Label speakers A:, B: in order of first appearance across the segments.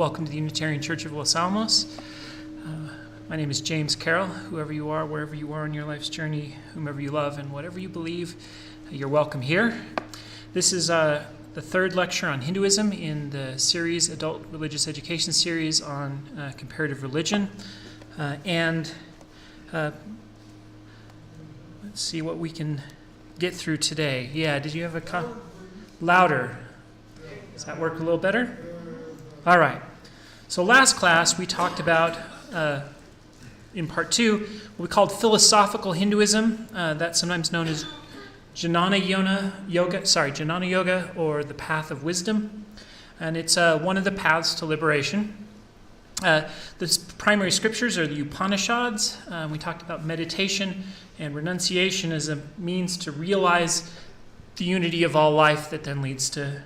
A: Welcome to the Unitarian Church of Los Alamos. My name is James Carroll. Whoever you are, wherever you are in your life's journey, whomever you love, and whatever you believe, you're welcome here. This is the third lecture on Hinduism in the series, Adult Religious Education series on comparative religion. Let's see what we can get through today. Yeah, did you have a louder? Does that work a little better? All right. So last class we talked about, in part 2, what we called philosophical Hinduism. That's sometimes known as Jnana Yoga, or the path of wisdom. And it's one of the paths to liberation. The primary scriptures are the Upanishads. We talked about meditation and renunciation as a means to realize the unity of all life that then leads to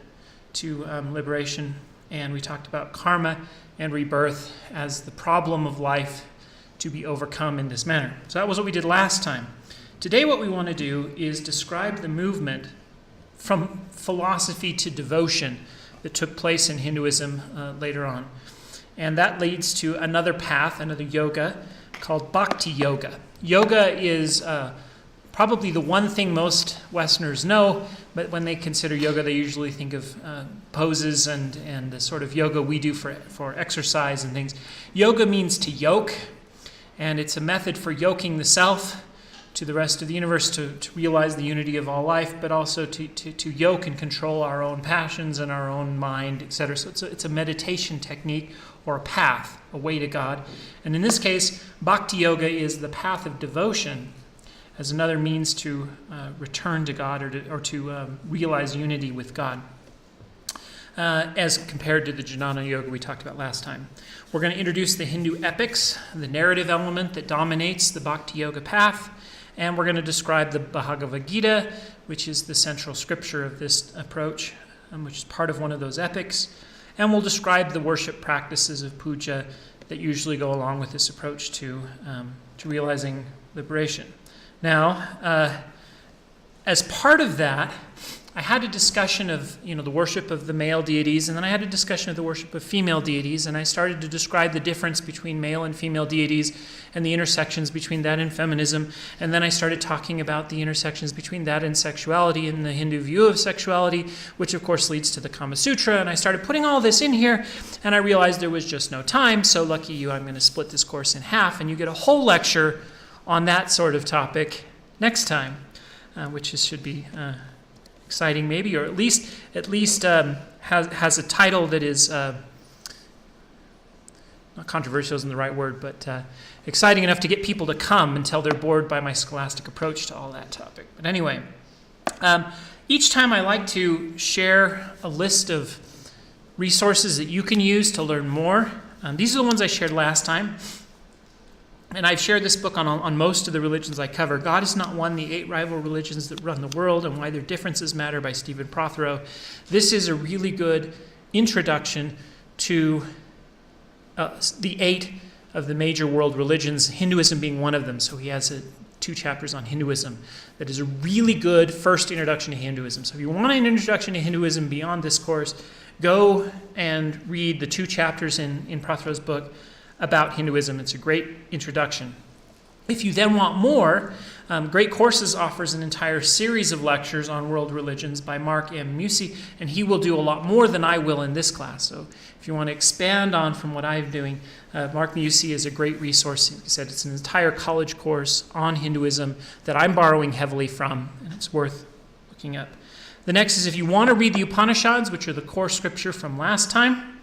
A: liberation. And we talked about karma and rebirth as the problem of life to be overcome in this manner. So that was what we did last time. Today what we want to do is describe the movement from philosophy to devotion that took place in Hinduism later on. And that leads to another path, another yoga, called Bhakti Yoga. Yoga is probably the one thing most Westerners know, but when they consider yoga, they usually think of poses and the sort of yoga we do for exercise and things. Yoga means to yoke, and it's a method for yoking the self to the rest of the universe to realize the unity of all life, but also to yoke and control our own passions and our own mind, etc. So it's a meditation technique or a path, a way to God. And in this case, Bhakti Yoga is the path of devotion as another means to return to God or to realize unity with God, as compared to the Jnana Yoga we talked about last time. We're going to introduce the Hindu epics, the narrative element that dominates the Bhakti Yoga path, and we're going to describe the Bhagavad Gita, which is the central scripture of this approach, which is part of one of those epics. And we'll describe the worship practices of puja that usually go along with this approach to realizing liberation. Now, as part of that, I had a discussion of the worship of the male deities, and then I had a discussion of the worship of female deities, and I started to describe the difference between male and female deities and the intersections between that and feminism, and then I started talking about the intersections between that and sexuality and the Hindu view of sexuality, which of course leads to the Kama Sutra, and I started putting all this in here, and I realized there was just no time, so lucky you, I'm going to split this course in half, and you get a whole lecture on that sort of topic next time, which should be exciting maybe, or at least has a title that is not controversial isn't the right word, but exciting enough to get people to come until they're bored by my scholastic approach to all that topic. But anyway, each time I like to share a list of resources that you can use to learn more. These are the ones I shared last time. And I've shared this book on most of the religions I cover. God is Not One, The 8 Rival Religions That Run the World and Why Their Differences Matter by Stephen Prothero. This is a really good introduction to the 8 of the major world religions, Hinduism being one of them. So he has 2 chapters on Hinduism. That is a really good first introduction to Hinduism. So if you want an introduction to Hinduism beyond this course, go and read the 2 chapters in Prothero's book about Hinduism. It's a great introduction. If you then want more, Great Courses offers an entire series of lectures on world religions by Mark M. Musi, and he will do a lot more than I will in this class. So if you want to expand on from what I'm doing, Mark Musi is a great resource. He said it's an entire college course on Hinduism that I'm borrowing heavily from, and it's worth looking up. The next is if you want to read the Upanishads, which are the core scripture from last time,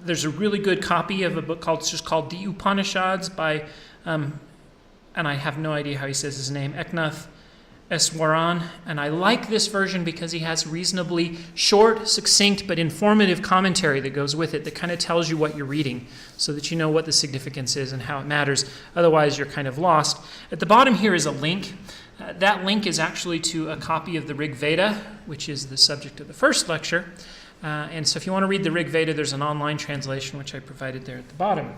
A: there's a really good copy of a book called The Upanishads by, and I have no idea how he says his name, Eknath Eswaran. And I like this version because he has reasonably short, succinct, but informative commentary that goes with it that kind of tells you what you're reading so that you know what the significance is and how it matters. Otherwise, you're kind of lost. At the bottom here is a link. That link is actually to a copy of the Rig Veda, which is the subject of the first lecture. And so if you want to read the Rig Veda, there's an online translation, which I provided there at the bottom.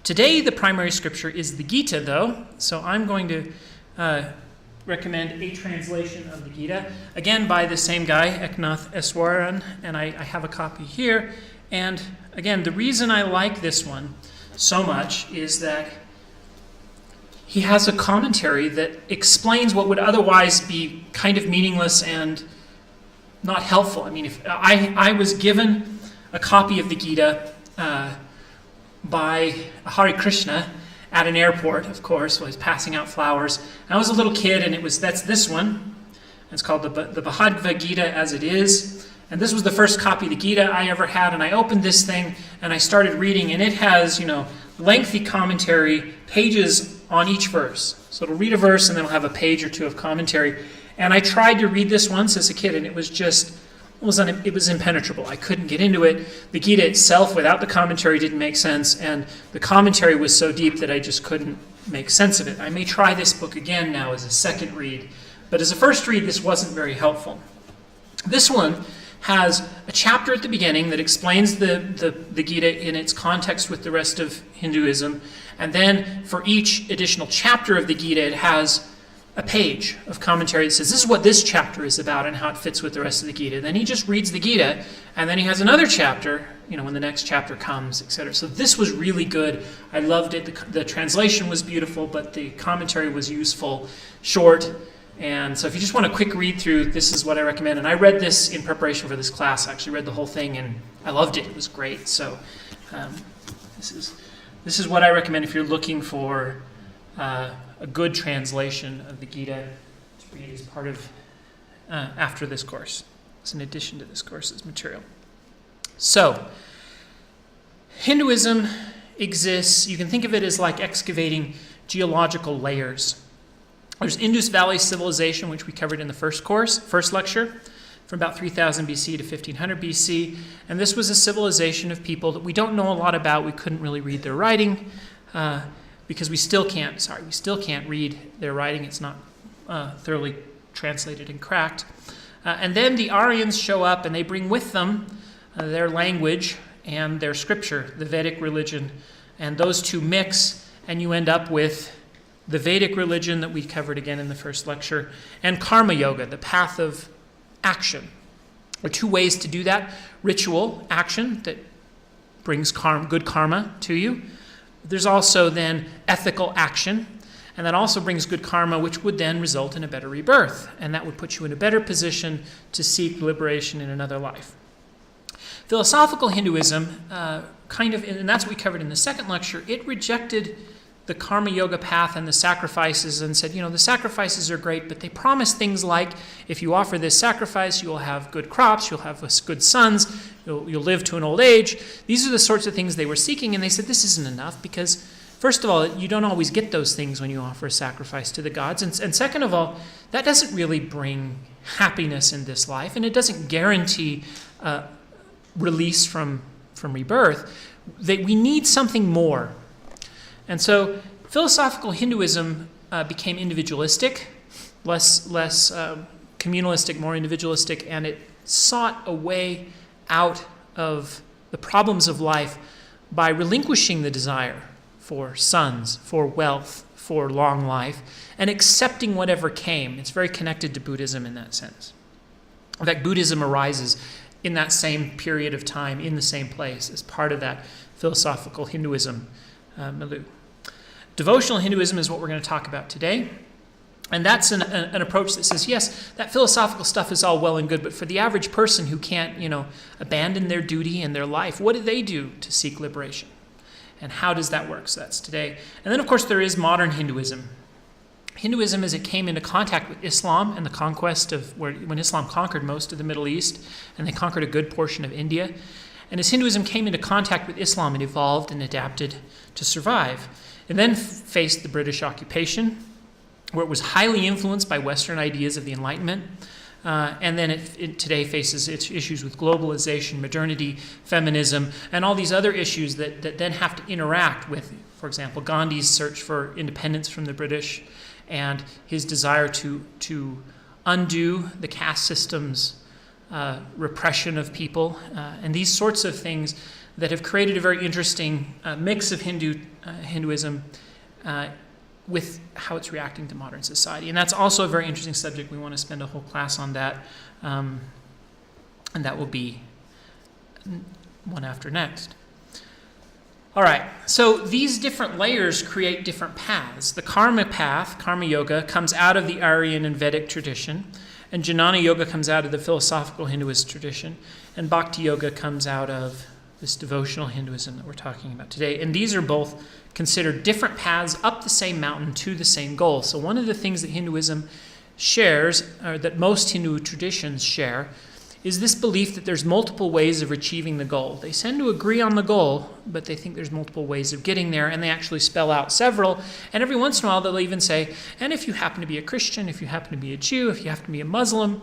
A: Today, the primary scripture is the Gita, though. So I'm going to recommend a translation of the Gita, again by the same guy, Eknath Eswaran, and I have a copy here. And again, the reason I like this one so much is that he has a commentary that explains what would otherwise be kind of meaningless and not helpful. I mean, if I was given a copy of the Gita by Hare Krishna at an airport, of course, while I was passing out flowers. I was a little kid, and that's this one. It's called the Bhagavad Gita as it is. And this was the first copy of the Gita I ever had, and I opened this thing, and I started reading, and it has, lengthy commentary, pages on each verse. So it'll read a verse, and then it'll have a page or two of commentary. And I tried to read this once as a kid, and it was impenetrable. I couldn't get into it. The Gita itself, without the commentary, didn't make sense, and the commentary was so deep that I just couldn't make sense of it. I may try this book again now as a second read, but as a first read, this wasn't very helpful. This one has a chapter at the beginning that explains the Gita in its context with the rest of Hinduism, and then for each additional chapter of the Gita, it has a page of commentary that says, this is what this chapter is about and how it fits with the rest of the Gita. Then he just reads the Gita, and then he has another chapter, when the next chapter comes, etc. So this was really good. I loved it. The translation was beautiful, but the commentary was useful, short. And so if you just want a quick read through, this is what I recommend. And I read this in preparation for this class. I actually read the whole thing, and I loved it. It was great. So this is what I recommend if you're looking for a good translation of the Gita to read as part of, after this course. It's in addition to this course's material. So, Hinduism exists, you can think of it as like excavating geological layers. There's Indus Valley Civilization, which we covered in the first lecture, from about 3000 BC to 1500 BC. And this was a civilization of people that we don't know a lot about. We couldn't really read their writing, because we still can't read their writing. It's not thoroughly translated and cracked. And then the Aryans show up, and they bring with them their language and their scripture, the Vedic religion. And those two mix, and you end up with the Vedic religion that we covered again in the first lecture, and Karma Yoga, the path of action. There are two ways to do that. Ritual action that brings good karma to you. There's also then ethical action, and that also brings good karma, which would then result in a better rebirth, and that would put you in a better position to seek liberation in another life. Philosophical Hinduism, and that's what we covered in the second lecture, it rejected the Karma Yoga path and the sacrifices and said, the sacrifices are great, but they promise things like, if you offer this sacrifice, you will have good crops, you'll have good sons, you'll live to an old age. These are the sorts of things they were seeking, and they said this isn't enough because, first of all, you don't always get those things when you offer a sacrifice to the gods, and second of all, that doesn't really bring happiness in this life, and it doesn't guarantee release from rebirth. We need something more. And so philosophical Hinduism became individualistic, less communalistic, more individualistic, and it sought a way out of the problems of life by relinquishing the desire for sons, for wealth, for long life, and accepting whatever came. It's very connected to Buddhism in that sense. In fact, Buddhism arises in that same period of time, in the same place, as part of that philosophical Hinduism milieu. Devotional Hinduism is what we're going to talk about today. And that's an approach that says, yes, that philosophical stuff is all well and good, but for the average person who can't, abandon their duty and their life, what do they do to seek liberation? And how does that work? So that's today. And then, of course, there is modern Hinduism. Hinduism, as it came into contact with Islam and the conquest when Islam conquered most of the Middle East, and they conquered a good portion of India. And as Hinduism came into contact with Islam, it evolved and adapted to survive. It then faced the British occupation, where it was highly influenced by Western ideas of the Enlightenment. And then it today faces its issues with globalization, modernity, feminism, and all these other issues that then have to interact with, for example, Gandhi's search for independence from the British and his desire to undo the caste system's repression of people, and these sorts of things that have created a very interesting mix of Hinduism with how it's reacting to modern society. And that's also a very interesting subject. We want to spend a whole class on that, and that will be one after next. All right, so these different layers create different paths. The karma path, karma yoga, comes out of the Aryan and Vedic tradition, and Jnana Yoga comes out of the philosophical Hinduist tradition, and Bhakti Yoga comes out of this devotional Hinduism that we're talking about today. And these are both considered different paths up the same mountain to the same goal. So one of the things that Hinduism shares, or that most Hindu traditions share, is this belief that there's multiple ways of achieving the goal. They tend to agree on the goal, but they think there's multiple ways of getting there, and they actually spell out several. And every once in a while, they'll even say, and if you happen to be a Christian, if you happen to be a Jew, if you happen to be a Muslim,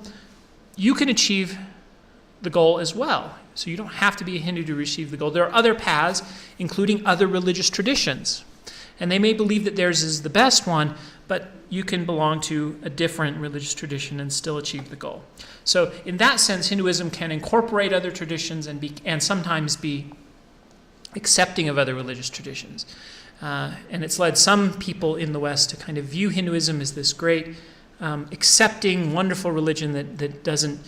A: you can achieve the goal as well. So you don't have to be a Hindu to achieve the goal. There are other paths, including other religious traditions. And they may believe that theirs is the best one, but you can belong to a different religious tradition and still achieve the goal. So in that sense, Hinduism can incorporate other traditions and sometimes be accepting of other religious traditions. And it's led some people in the West to kind of view Hinduism as this great, accepting, wonderful religion that doesn't,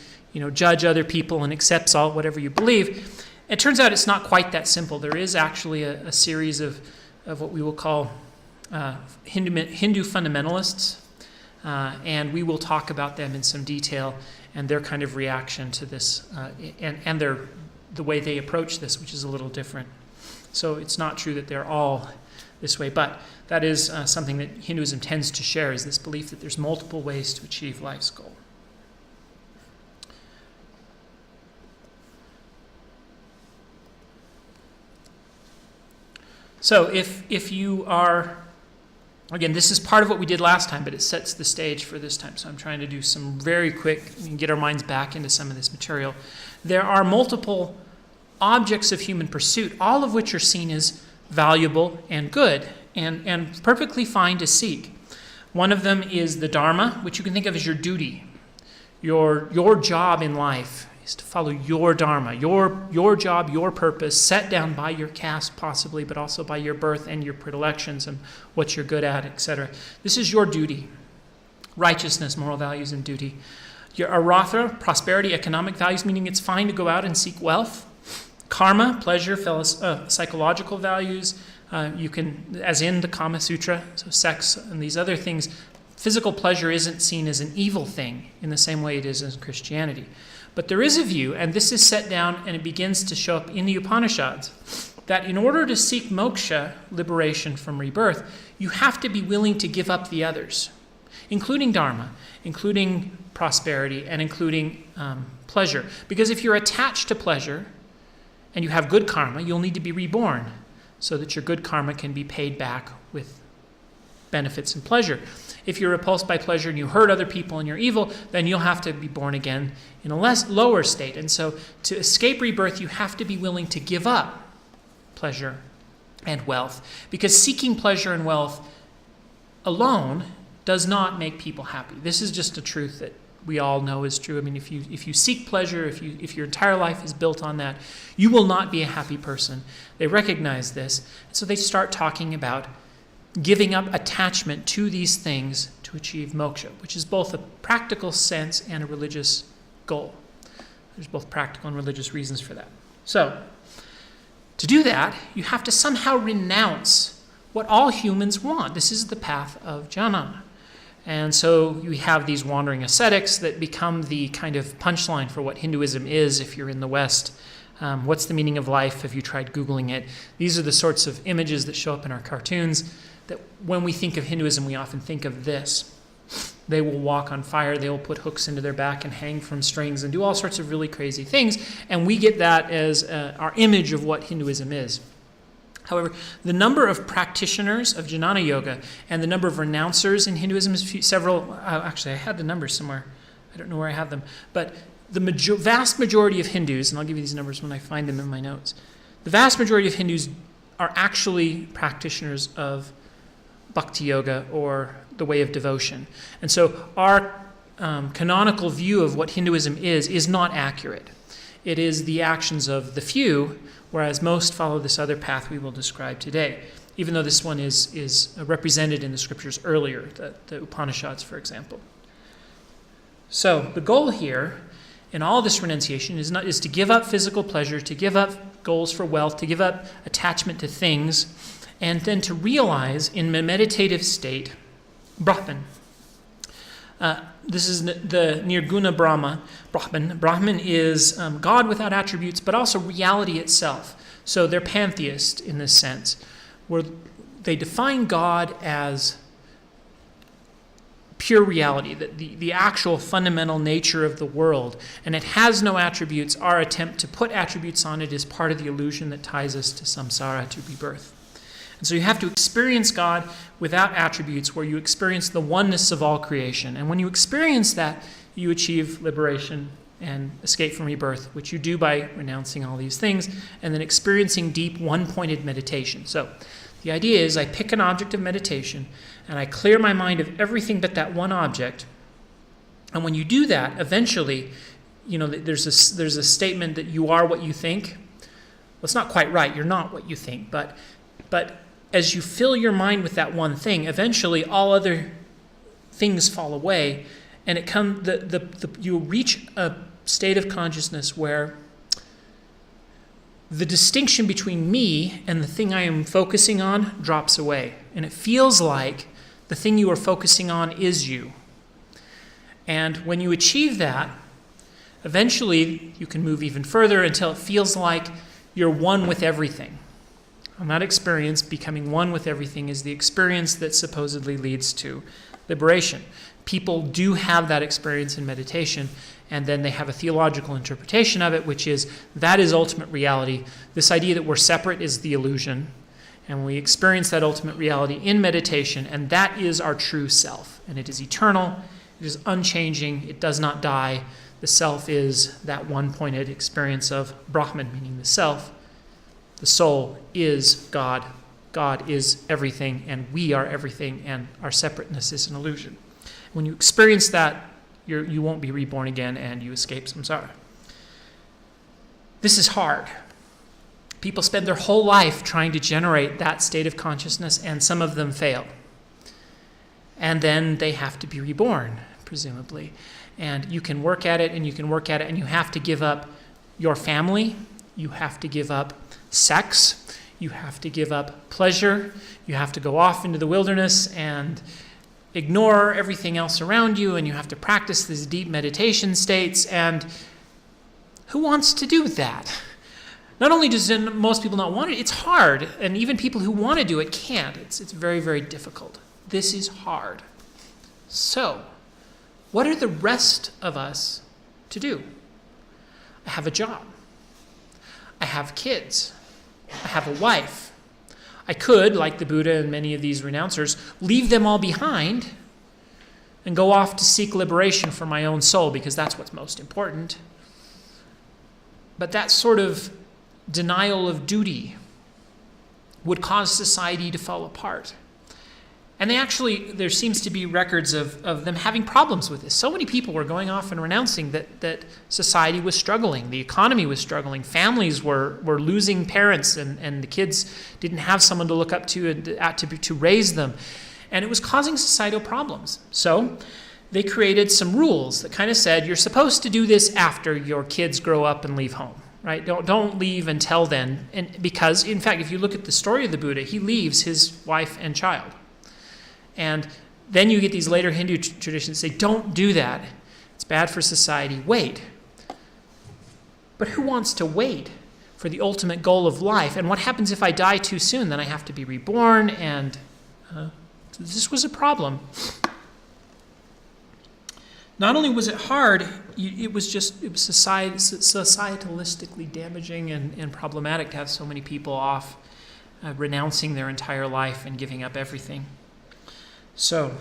A: judge other people and accepts whatever you believe. It turns out it's not quite that simple. There is actually a series of what we will call Hindu fundamentalists, and we will talk about them in some detail and their kind of reaction to this, and the way they approach this, which is a little different. So it's not true that they're all this way, but that is something that Hinduism tends to share, is this belief that there's multiple ways to achieve life's goal. So if you are, again, this is part of what we did last time, but it sets the stage for this time. So I'm trying to do some very quick, we can get our minds back into some of this material. There are multiple objects of human pursuit, all of which are seen as valuable and good and perfectly fine to seek. One of them is the Dharma, which you can think of as your duty. Your job in life is to follow your Dharma, your job, your purpose, set down by your caste possibly, but also by your birth and your predilections and what you're good at, etc. This is your duty. Righteousness, moral values, and duty. Your Artha, prosperity, economic values, meaning it's fine to go out and seek wealth. Karma, pleasure, psychological values. You can, as in the Kama Sutra, so sex and these other things, physical pleasure isn't seen as an evil thing in the same way it is in Christianity. But there is a view, and this is set down and it begins to show up in the Upanishads, that in order to seek moksha, liberation from rebirth, you have to be willing to give up the others, including dharma, including prosperity, and including pleasure. Because if you're attached to pleasure and you have good karma, you'll need to be reborn so that your good karma can be paid back with benefits and pleasure. If you're repulsed by pleasure and you hurt other people and you're evil, then you'll have to be born again in a lower state. And so to escape rebirth, you have to be willing to give up pleasure and wealth. Because seeking pleasure and wealth alone does not make people happy. This is just a truth that we all know is true. I mean, if you seek pleasure, if your entire life is built on that, you will not be a happy person. They recognize this. So they start talking about giving up attachment to these things to achieve moksha, which is both a practical sense and a religious goal. There's both practical and religious reasons for that. So, to do that, you have to somehow renounce what all humans want. This is the path of jnana. And so you have these wandering ascetics that become the kind of punchline for what Hinduism is if you're in the West. What's the meaning of life? Have you tried Googling it? These are the sorts of images that show up in our cartoons that when we think of Hinduism, we often think of this. They will walk on fire, they will put hooks into their back and hang from strings and do all sorts of really crazy things, and we get that as our image of what Hinduism is. However, the number of practitioners of Jnana Yoga and the number of renouncers in Hinduism is several. Actually, I had the numbers somewhere. I don't know where I have them. But the vast majority of Hindus, and I'll give you these numbers when I find them in my notes, the vast majority of Hindus are actually practitioners of Bhakti Yoga or the way of devotion. And so our canonical view of what Hinduism is not accurate. It is the actions of the few, whereas most follow this other path we will describe today, even though this one is represented in the scriptures earlier, the Upanishads, for example. So the goal here in all this renunciation is to give up physical pleasure, to give up goals for wealth, to give up attachment to things, and then to realize in a meditative state, Brahman. This is the Nirguna Brahman. Brahman is God without attributes, but also reality itself. So they're pantheist in this sense, where they define God as pure reality, the actual fundamental nature of the world, and it has no attributes. Our attempt to put attributes on it is part of the illusion that ties us to samsara, to rebirth. And so you have to experience God without attributes, where you experience the oneness of all creation. And when you experience that, you achieve liberation and escape from rebirth, which you do by renouncing all these things and then experiencing deep one-pointed meditation. So the idea is I pick an object of meditation and I clear my mind of everything but that one object. And when you do that, eventually, there's a statement that you are what you think. Well, it's not quite right. You're not what you think. But as you fill your mind with that one thing, eventually all other things fall away, and you reach a state of consciousness where the distinction between me and the thing I am focusing on drops away. And it feels like the thing you are focusing on is you. And when you achieve that, eventually you can move even further until it feels like you're one with everything. And that experience, becoming one with everything, is the experience that supposedly leads to liberation. People do have that experience in meditation, and then they have a theological interpretation of it, which is that is ultimate reality. This idea that we're separate is the illusion, and we experience that ultimate reality in meditation, and that is our true self. And it is eternal, it is unchanging, it does not die. The self is that one-pointed experience of Brahman, meaning the self. The soul is God. God is everything, and we are everything, and our separateness is an illusion. When you experience that, you won't be reborn again, and you escape samsara. This is hard. People spend their whole life trying to generate that state of consciousness, and some of them fail. And then they have to be reborn, presumably. And you can work at it, and you can work at it, and you have to give up your family. You have to give up sex, you have to give up pleasure, you have to go off into the wilderness and ignore everything else around you, and you have to practice these deep meditation states. And who wants to do that? Not only does most people not want it, it's hard, and even people who want to do it can't. It's very, very difficult. This is hard. So, what are the rest of us to do? I have a job. I have kids. I have a wife. I could, like the Buddha and many of these renouncers, leave them all behind and go off to seek liberation for my own soul, because that's what's most important. But that sort of denial of duty would cause society to fall apart. And there seems to be records of them having problems with this. So many people were going off and renouncing that society was struggling, the economy was struggling, families were losing parents, and the kids didn't have someone to look up to and to raise them. And it was causing societal problems. So they created some rules that kind of said, you're supposed to do this after your kids grow up and leave home. Right? Don't leave until then. And because, in fact, if you look at the story of the Buddha, he leaves his wife and child. And then you get these later Hindu traditions say, don't do that. It's bad for society. Wait. But who wants to wait for the ultimate goal of life? And what happens if I die too soon? Then I have to be reborn, and this was a problem. Not only was it hard, it was societalistically damaging and problematic to have so many people off renouncing their entire life and giving up everything. So,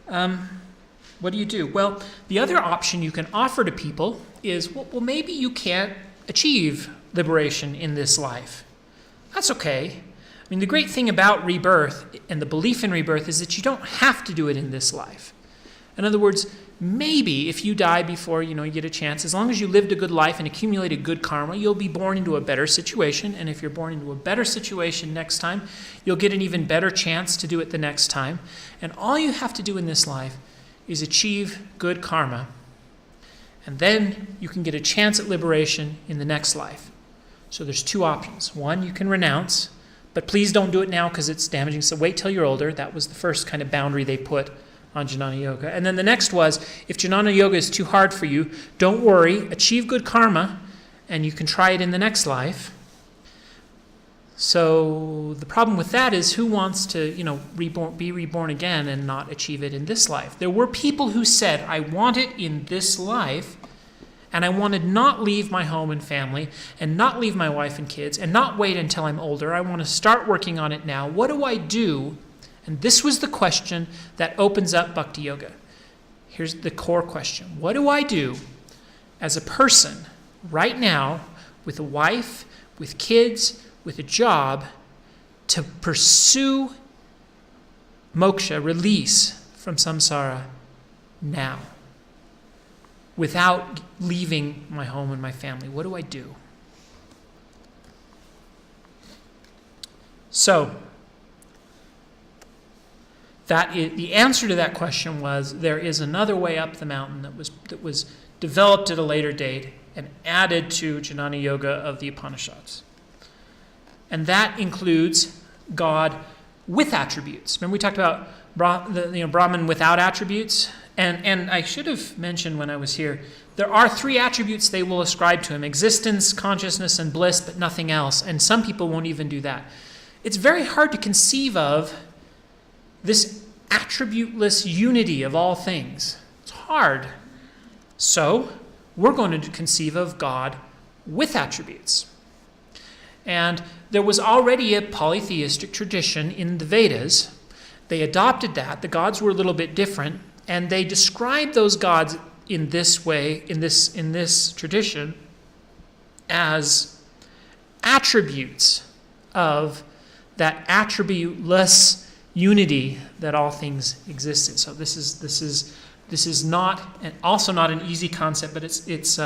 A: what do you do? Well, the other option you can offer to people is, well, maybe you can't achieve liberation in this life. That's okay. I mean, the great thing about rebirth and the belief in rebirth is that you don't have to do it in this life. In other words, maybe if you die before you get a chance, as long as you lived a good life and accumulated good karma, you'll be born into a better situation. And if you're born into a better situation next time, you'll get an even better chance to do it the next time. And all you have to do in this life is achieve good karma. And then you can get a chance at liberation in the next life. So there's two options. One, you can renounce, but please don't do it now because it's damaging. So wait till you're older. That was the first kind of boundary they put on Jnana Yoga. And then the next was, if Jnana Yoga is too hard for you, don't worry, achieve good karma, and you can try it in the next life. So the problem with that is, who wants to, be reborn again and not achieve it in this life? There were people who said, I want it in this life, and I want to not leave my home and family, and not leave my wife and kids, and not wait until I'm older. I want to start working on it now. What do I do? And this was the question that opens up Bhakti Yoga. Here's the core question. What do I do as a person right now, with a wife, with kids, with a job, to pursue moksha, release from samsara now, without leaving my home and my family? What do I do? So, the answer to that question was, there is another way up the mountain that was developed at a later date and added to Jnana Yoga of the Upanishads. And that includes God with attributes. Remember we talked about Brahman without attributes? And I should have mentioned when I was here, there are 3 attributes they will ascribe to him: existence, consciousness, and bliss, but nothing else. And some people won't even do that. It's very hard to conceive of this attributeless unity of all things. It's hard. So we're going to conceive of God with attributes. And there was already a polytheistic tradition in the Vedas. They adopted that. The gods were a little bit different, and they described those gods in this way, in this tradition, as attributes of that attributeless unity that all things exist in. So this is not, and also not an easy concept, but it's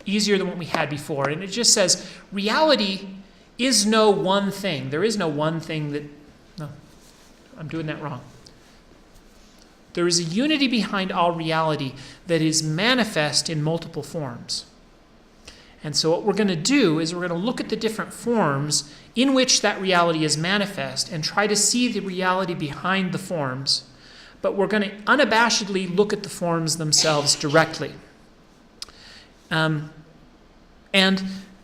A: easier than what we had before. And it just says reality is no one thing. There is no one thing that... No, I'm doing that wrong. There is a unity behind all reality that is manifest in multiple forms. And so what we're going to do is we're going to look at the different forms in which that reality is manifest and try to see the reality behind the forms. But we're going to unabashedly look at the forms themselves directly. And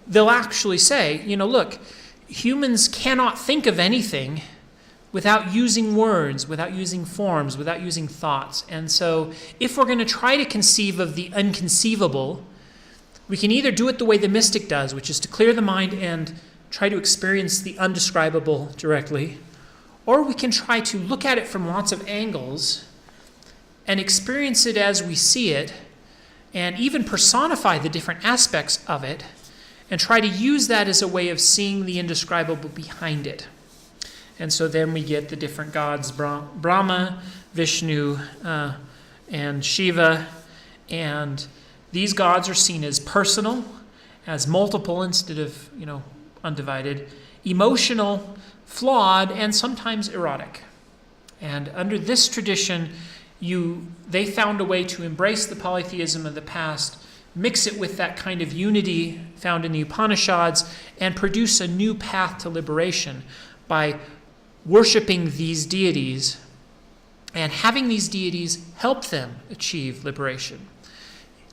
A: they'll actually say, look, humans cannot think of anything without using words, without using forms, without using thoughts. And so if we're going to try to conceive of the unconceivable, we can either do it the way the mystic does, which is to clear the mind and try to experience the undescribable directly, or we can try to look at it from lots of angles and experience it as we see it, and even personify the different aspects of it, and try to use that as a way of seeing the indescribable behind it. And so then we get the different gods, Brahma, Vishnu, and Shiva. And these gods are seen as personal, as multiple instead of, undivided, emotional, flawed, and sometimes erotic. And under this tradition, they found a way to embrace the polytheism of the past, mix it with that kind of unity found in the Upanishads, and produce a new path to liberation by worshiping these deities and having these deities help them achieve liberation.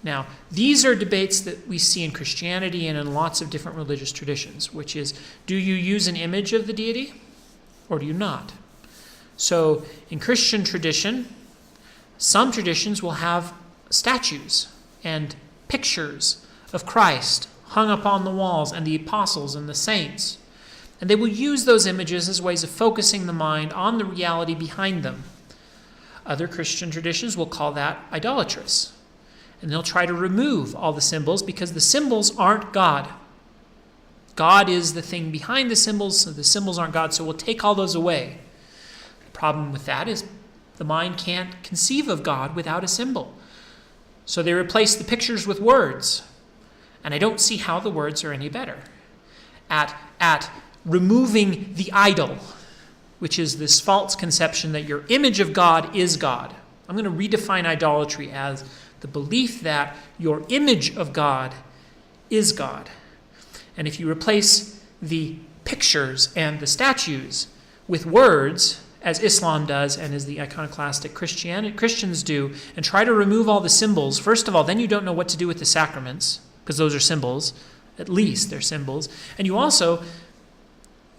A: Now, these are debates that we see in Christianity and in lots of different religious traditions, which is, do you use an image of the deity or do you not? So in Christian tradition, some traditions will have statues and pictures of Christ hung up on the walls, and the apostles and the saints. And they will use those images as ways of focusing the mind on the reality behind them. Other Christian traditions will call that idolatrous. And they'll try to remove all the symbols because the symbols aren't God. God is the thing behind the symbols, so the symbols aren't God, so we'll take all those away. The problem with that is the mind can't conceive of God without a symbol. So they replace the pictures with words. And I don't see how the words are any better at removing the idol, which is this false conception that your image of God is God. I'm going to redefine idolatry as the belief that your image of God is God. And if you replace the pictures and the statues with words, as Islam does and as the iconoclastic Christians do, and try to remove all the symbols, first of all, then you don't know what to do with the sacraments, because those are symbols. At least they're symbols. And you also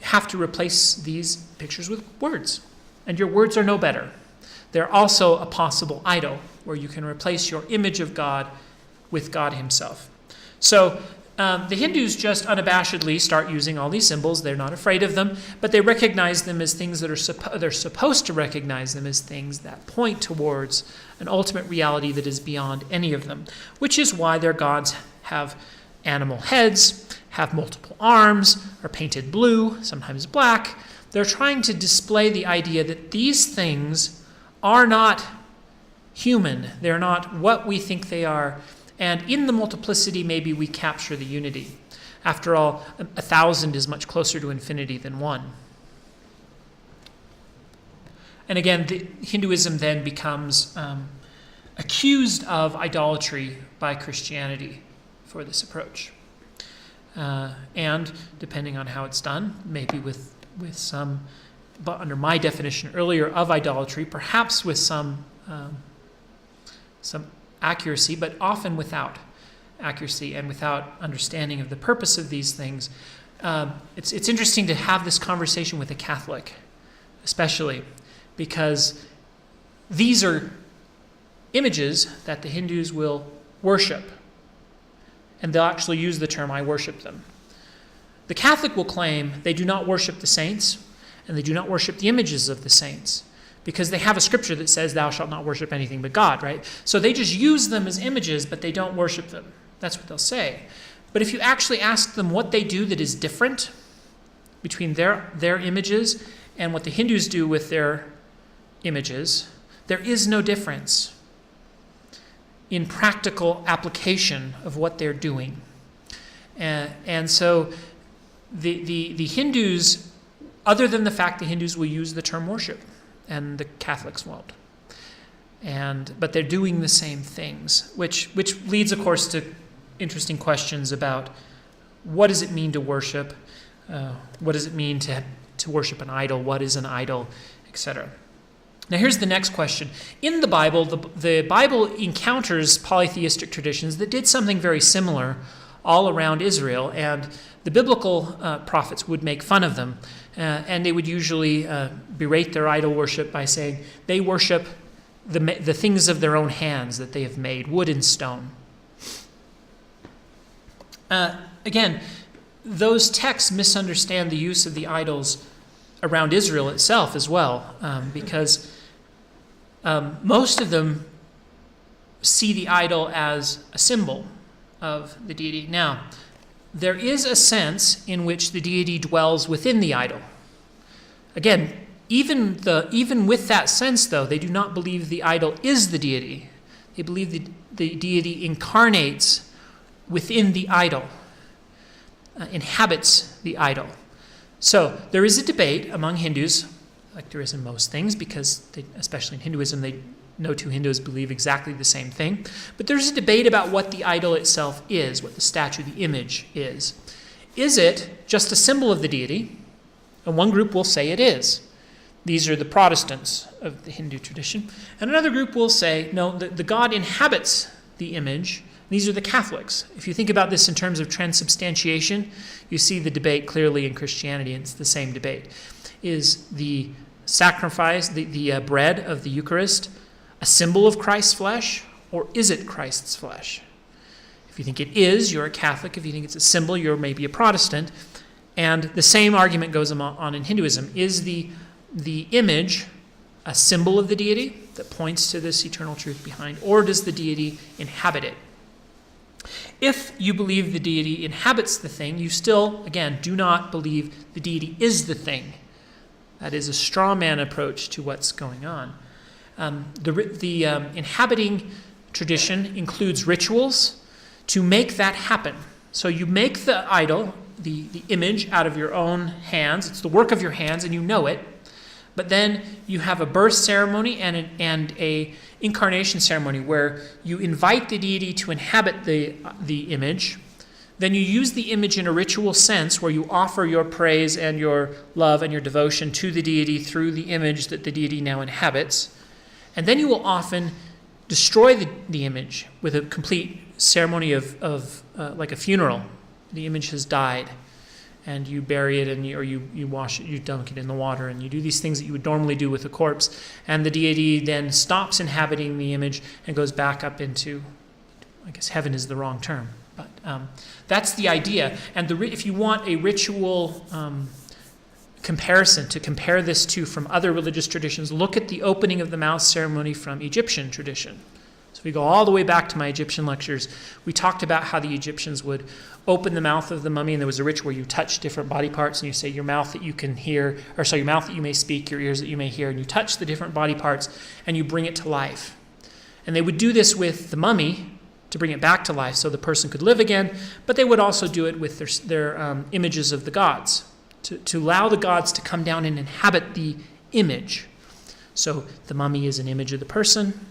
A: have to replace these pictures with words. And your words are no better. They're also a possible idol, where you can replace your image of God with God himself. So the Hindus just unabashedly start using all these symbols. They're not afraid of them, but they recognize them as things that they're supposed to recognize them as things that point towards an ultimate reality that is beyond any of them, which is why their gods have animal heads, have multiple arms, are painted blue, sometimes black. They're trying to display the idea that these things are not human. They're not what we think they are. And in the multiplicity, maybe we capture the unity. After all, 1,000 is much closer to infinity than one. And again, Hinduism then becomes accused of idolatry by Christianity for this approach. And depending on how it's done, maybe with some, but under my definition earlier of idolatry, perhaps with some accuracy, but often without accuracy and without understanding of the purpose of these things. It's interesting to have this conversation with a Catholic, especially because these are images that the Hindus will worship. And they'll actually use the term, I worship them. The Catholic will claim they do not worship the saints, and they do not worship the images of the saints, because they have a scripture that says, thou shalt not worship anything but God, right? So they just use them as images, but they don't worship them. That's what they'll say. But if you actually ask them what they do that is different between their images and what the Hindus do with their images, there is no difference in practical application of what they're doing. And so the Hindus, other than the fact the Hindus will use the term worship, and the Catholics won't. But they're doing the same things, which leads, of course, to interesting questions about what does it mean to worship? What does it mean to worship an idol? What is an idol, etc. Now here's the next question. In the Bible, the Bible encounters polytheistic traditions that did something very similar all around Israel, and the biblical prophets would make fun of them, and they would usually berate their idol worship by saying they worship the things of their own hands that they have made, wood and stone. Again, those texts misunderstand the use of the idols around Israel itself as well, because most of them see the idol as a symbol of the deity. Now, there is a sense in which the deity dwells within the idol. Again, even with that sense, though, they do not believe the idol is the deity. They believe the deity incarnates within the idol, inhabits the idol. So there is a debate among Hindus, like there is in most things, because especially in Hinduism, no two Hindus believe exactly the same thing. But there's a debate about what the idol itself is, what the statue, the image is. Is it just a symbol of the deity? And one group will say it is. These are the Protestants of the Hindu tradition. And another group will say, no, the God inhabits the image. These are the Catholics. If you think about this in terms of transubstantiation, you see the debate clearly in Christianity, and it's the same debate. Is the sacrifice, the bread of the Eucharist, a symbol of Christ's flesh, or is it Christ's flesh? If you think it is, you're a Catholic. If you think it's a symbol, you're maybe a Protestant. And the same argument goes on in Hinduism. Is the image a symbol of the deity that points to this eternal truth behind, or does the deity inhabit it? If you believe the deity inhabits the thing, you still, again, do not believe the deity is the thing. That is a straw man approach to what's going on. The inhabiting tradition includes rituals to make that happen. So you make the idol, the image, out of your own hands. It's the work of your hands, and you know it. But then you have a birth ceremony and a incarnation ceremony where you invite the deity to inhabit the image. then you use the image in a ritual sense where you offer your praise and your love and your devotion to the deity through the image that the deity now inhabits. And then you will often destroy the image with a complete ceremony of like a funeral. The image has died, and you bury it, and you wash it, you dunk it in the water, and you do these things that you would normally do with a corpse. And the deity then stops inhabiting the image and goes back up into, I guess heaven is the wrong term, but that's the idea. And if you want a ritual comparison to compare this to from other religious traditions, look at the opening of the mouth ceremony from Egyptian tradition. So if we go all the way back to my Egyptian lectures, we talked about how the Egyptians would open the mouth of the mummy, and there was a ritual where you touch different body parts, and you say your mouth that you can hear, or sorry, your mouth that you may speak, your ears that you may hear, and you touch the different body parts, and you bring it to life. And they would do this with the mummy to bring it back to life so the person could live again, but they would also do it with their images of the gods, to allow the gods to come down and inhabit the image. So the mummy is an image of the person,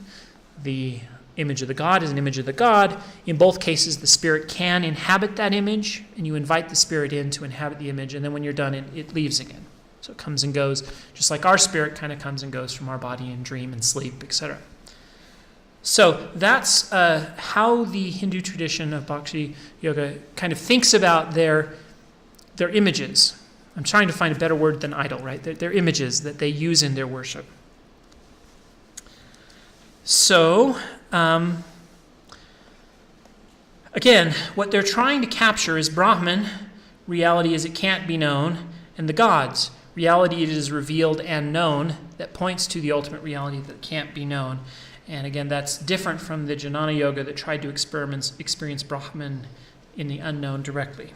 A: the image of the god is an image of the god. In both cases, the spirit can inhabit that image, and you invite the spirit in to inhabit the image, and then when you're done, it leaves again. So it comes and goes, just like our spirit kind of comes and goes from our body in dream and sleep, etc. So that's how the Hindu tradition of Bhakti Yoga kind of thinks about their images. I'm trying to find a better word than idol, right? Their images that they use in their worship. So, again, what they're trying to capture is Brahman, reality as it can't be known, and the gods, reality it is revealed and known, that points to the ultimate reality that can't be known. And again, that's different from the Jnana Yoga that tried to experience Brahman in the unknown directly.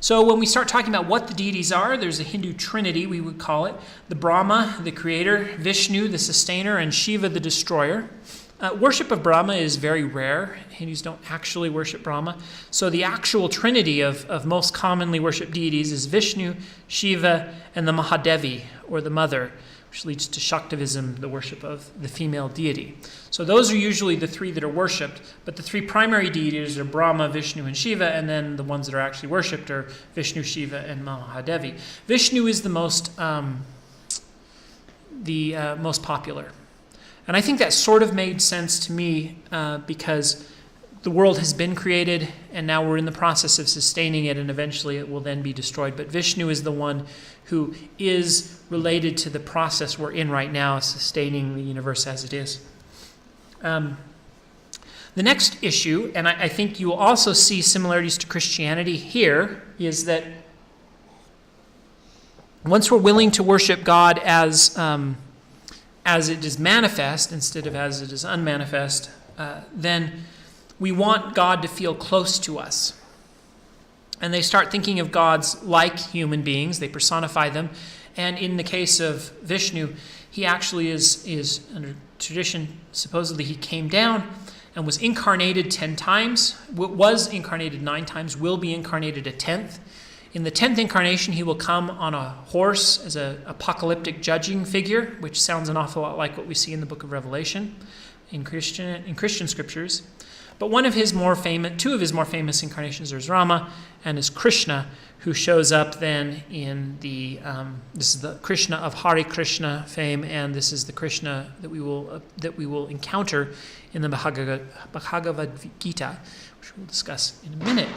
A: So when we start talking about what the deities are, there's a Hindu trinity, we would call it. The Brahma, the creator, Vishnu, the sustainer, and Shiva, the destroyer. Worship of Brahma is very rare. Hindus don't actually worship Brahma. So the actual trinity of most commonly worshipped deities is Vishnu, Shiva, and the Mahadevi, or the mother, which leads to Shaktivism, the worship of the female deity. So those are usually the three that are worshipped, but the three primary deities are Brahma, Vishnu, and Shiva, and then the ones that are actually worshipped are Vishnu, Shiva, and Mahadevi. Vishnu is the most popular. And I think that sort of made sense to me because the world has been created, and now we're in the process of sustaining it, and eventually it will then be destroyed. But Vishnu is the one who is related to the process we're in right now, sustaining the universe as it is. The next issue, and I think you will also see similarities to Christianity here, is that once we're willing to worship God as it is manifest instead of as it is unmanifest, then we want God to feel close to us. And they start thinking of gods like human beings. They personify them. And in the case of Vishnu, he actually is under tradition, supposedly he came down and was incarnated 10 times, was incarnated 9 times, will be incarnated a 10th. In the 10th incarnation, he will come on a horse as an apocalyptic judging figure, which sounds an awful lot like what we see in the book of Revelation in Christian scriptures. But two of his more famous incarnations is Rama and is Krishna, who shows up then in this is the Krishna of Hare Krishna fame, and this is the Krishna that we will encounter in the Bhagavad Gita, which we'll discuss in a minute.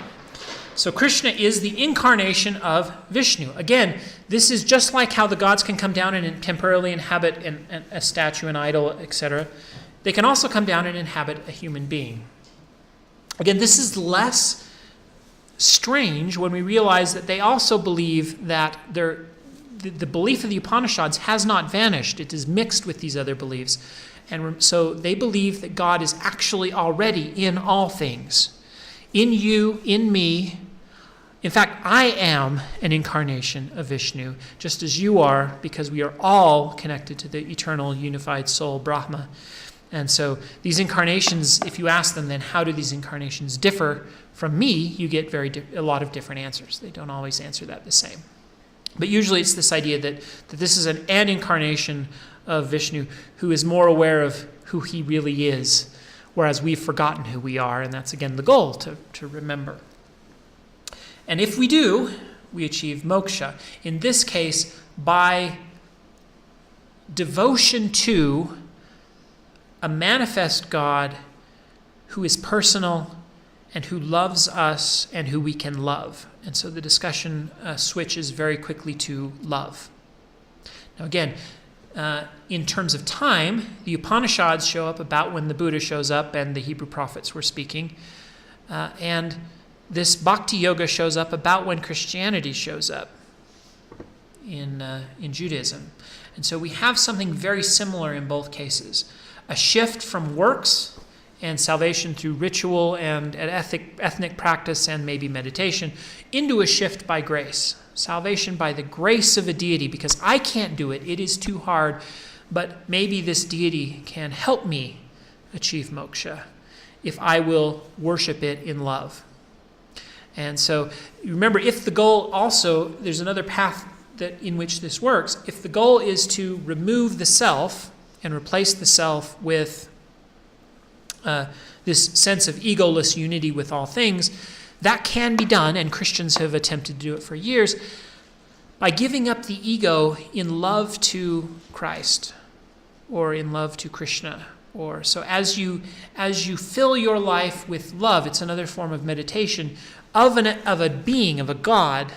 A: So Krishna is the incarnation of Vishnu. Again, this is just like how the gods can come down and temporarily inhabit a statue, an idol, etc. They can also come down and inhabit a human being. Again, this is less strange when we realize that they also believe that the belief of the Upanishads has not vanished. It is mixed with these other beliefs. And so they believe that God is actually already in all things. In you, in me. In fact, I am an incarnation of Vishnu, just as you are, because we are all connected to the eternal unified soul, Brahma. And so these incarnations, if you ask them, then how do these incarnations differ from me, you get a lot of different answers. They don't always answer that the same. But usually it's this idea that this is an incarnation of Vishnu who is more aware of who he really is, whereas we've forgotten who we are, and that's again the goal, to remember. And if we do, we achieve moksha. In this case, by devotion to a manifest God who is personal and who loves us and who we can love. And so the discussion switches very quickly to love. Now again, in terms of time, the Upanishads show up about when the Buddha shows up and the Hebrew prophets were speaking. And this Bhakti Yoga shows up about when Christianity shows up in Judaism. And so we have something very similar in both cases. A shift from works and salvation through ritual and ethnic practice and maybe meditation into a shift by grace. Salvation by the grace of a deity, because I can't do it. It is too hard. But maybe this deity can help me achieve moksha if I will worship it in love. And so remember, if the goal also, there's another path in which this works. If the goal is to remove the self and replace the self with this sense of egoless unity with all things, that can be done, and Christians have attempted to do it for years, by giving up the ego in love to Christ or in love to Krishna. Or so as you fill your life with love, it's another form of meditation, of a being, of a God,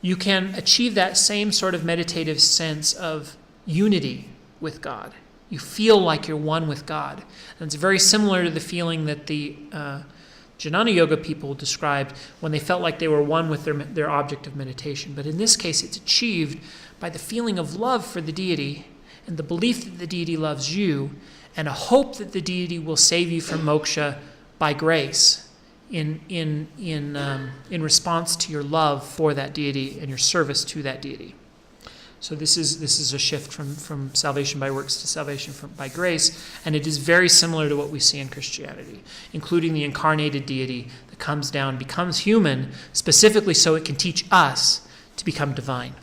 A: you can achieve that same sort of meditative sense of unity with God. You feel like you're one with God. And it's very similar to the feeling that the Jnana Yoga people described when they felt like they were one with their object of meditation. But in this case, it's achieved by the feeling of love for the deity and the belief that the deity loves you and a hope that the deity will save you from moksha by grace in response to your love for that deity and your service to that deity. So this is a shift from salvation by works to salvation by grace, and it is very similar to what we see in Christianity, including the incarnated deity that comes down, becomes human, specifically so it can teach us to become divine,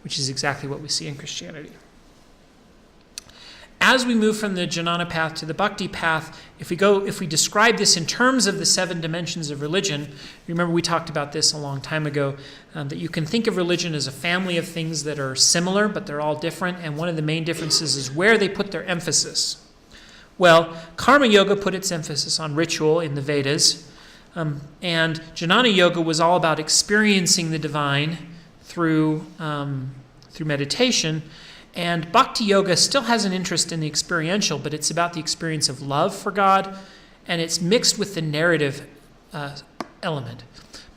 A: which is exactly what we see in Christianity. As we move from the jnana path to the bhakti path, if we describe this in terms of the 7 dimensions of religion, remember we talked about this a long time ago, that you can think of religion as a family of things that are similar, but they're all different, and one of the main differences is where they put their emphasis. Well, karma yoga put its emphasis on ritual in the Vedas, and jnana yoga was all about experiencing the divine through meditation. And Bhakti Yoga still has an interest in the experiential, but it's about the experience of love for God, and it's mixed with the narrative element.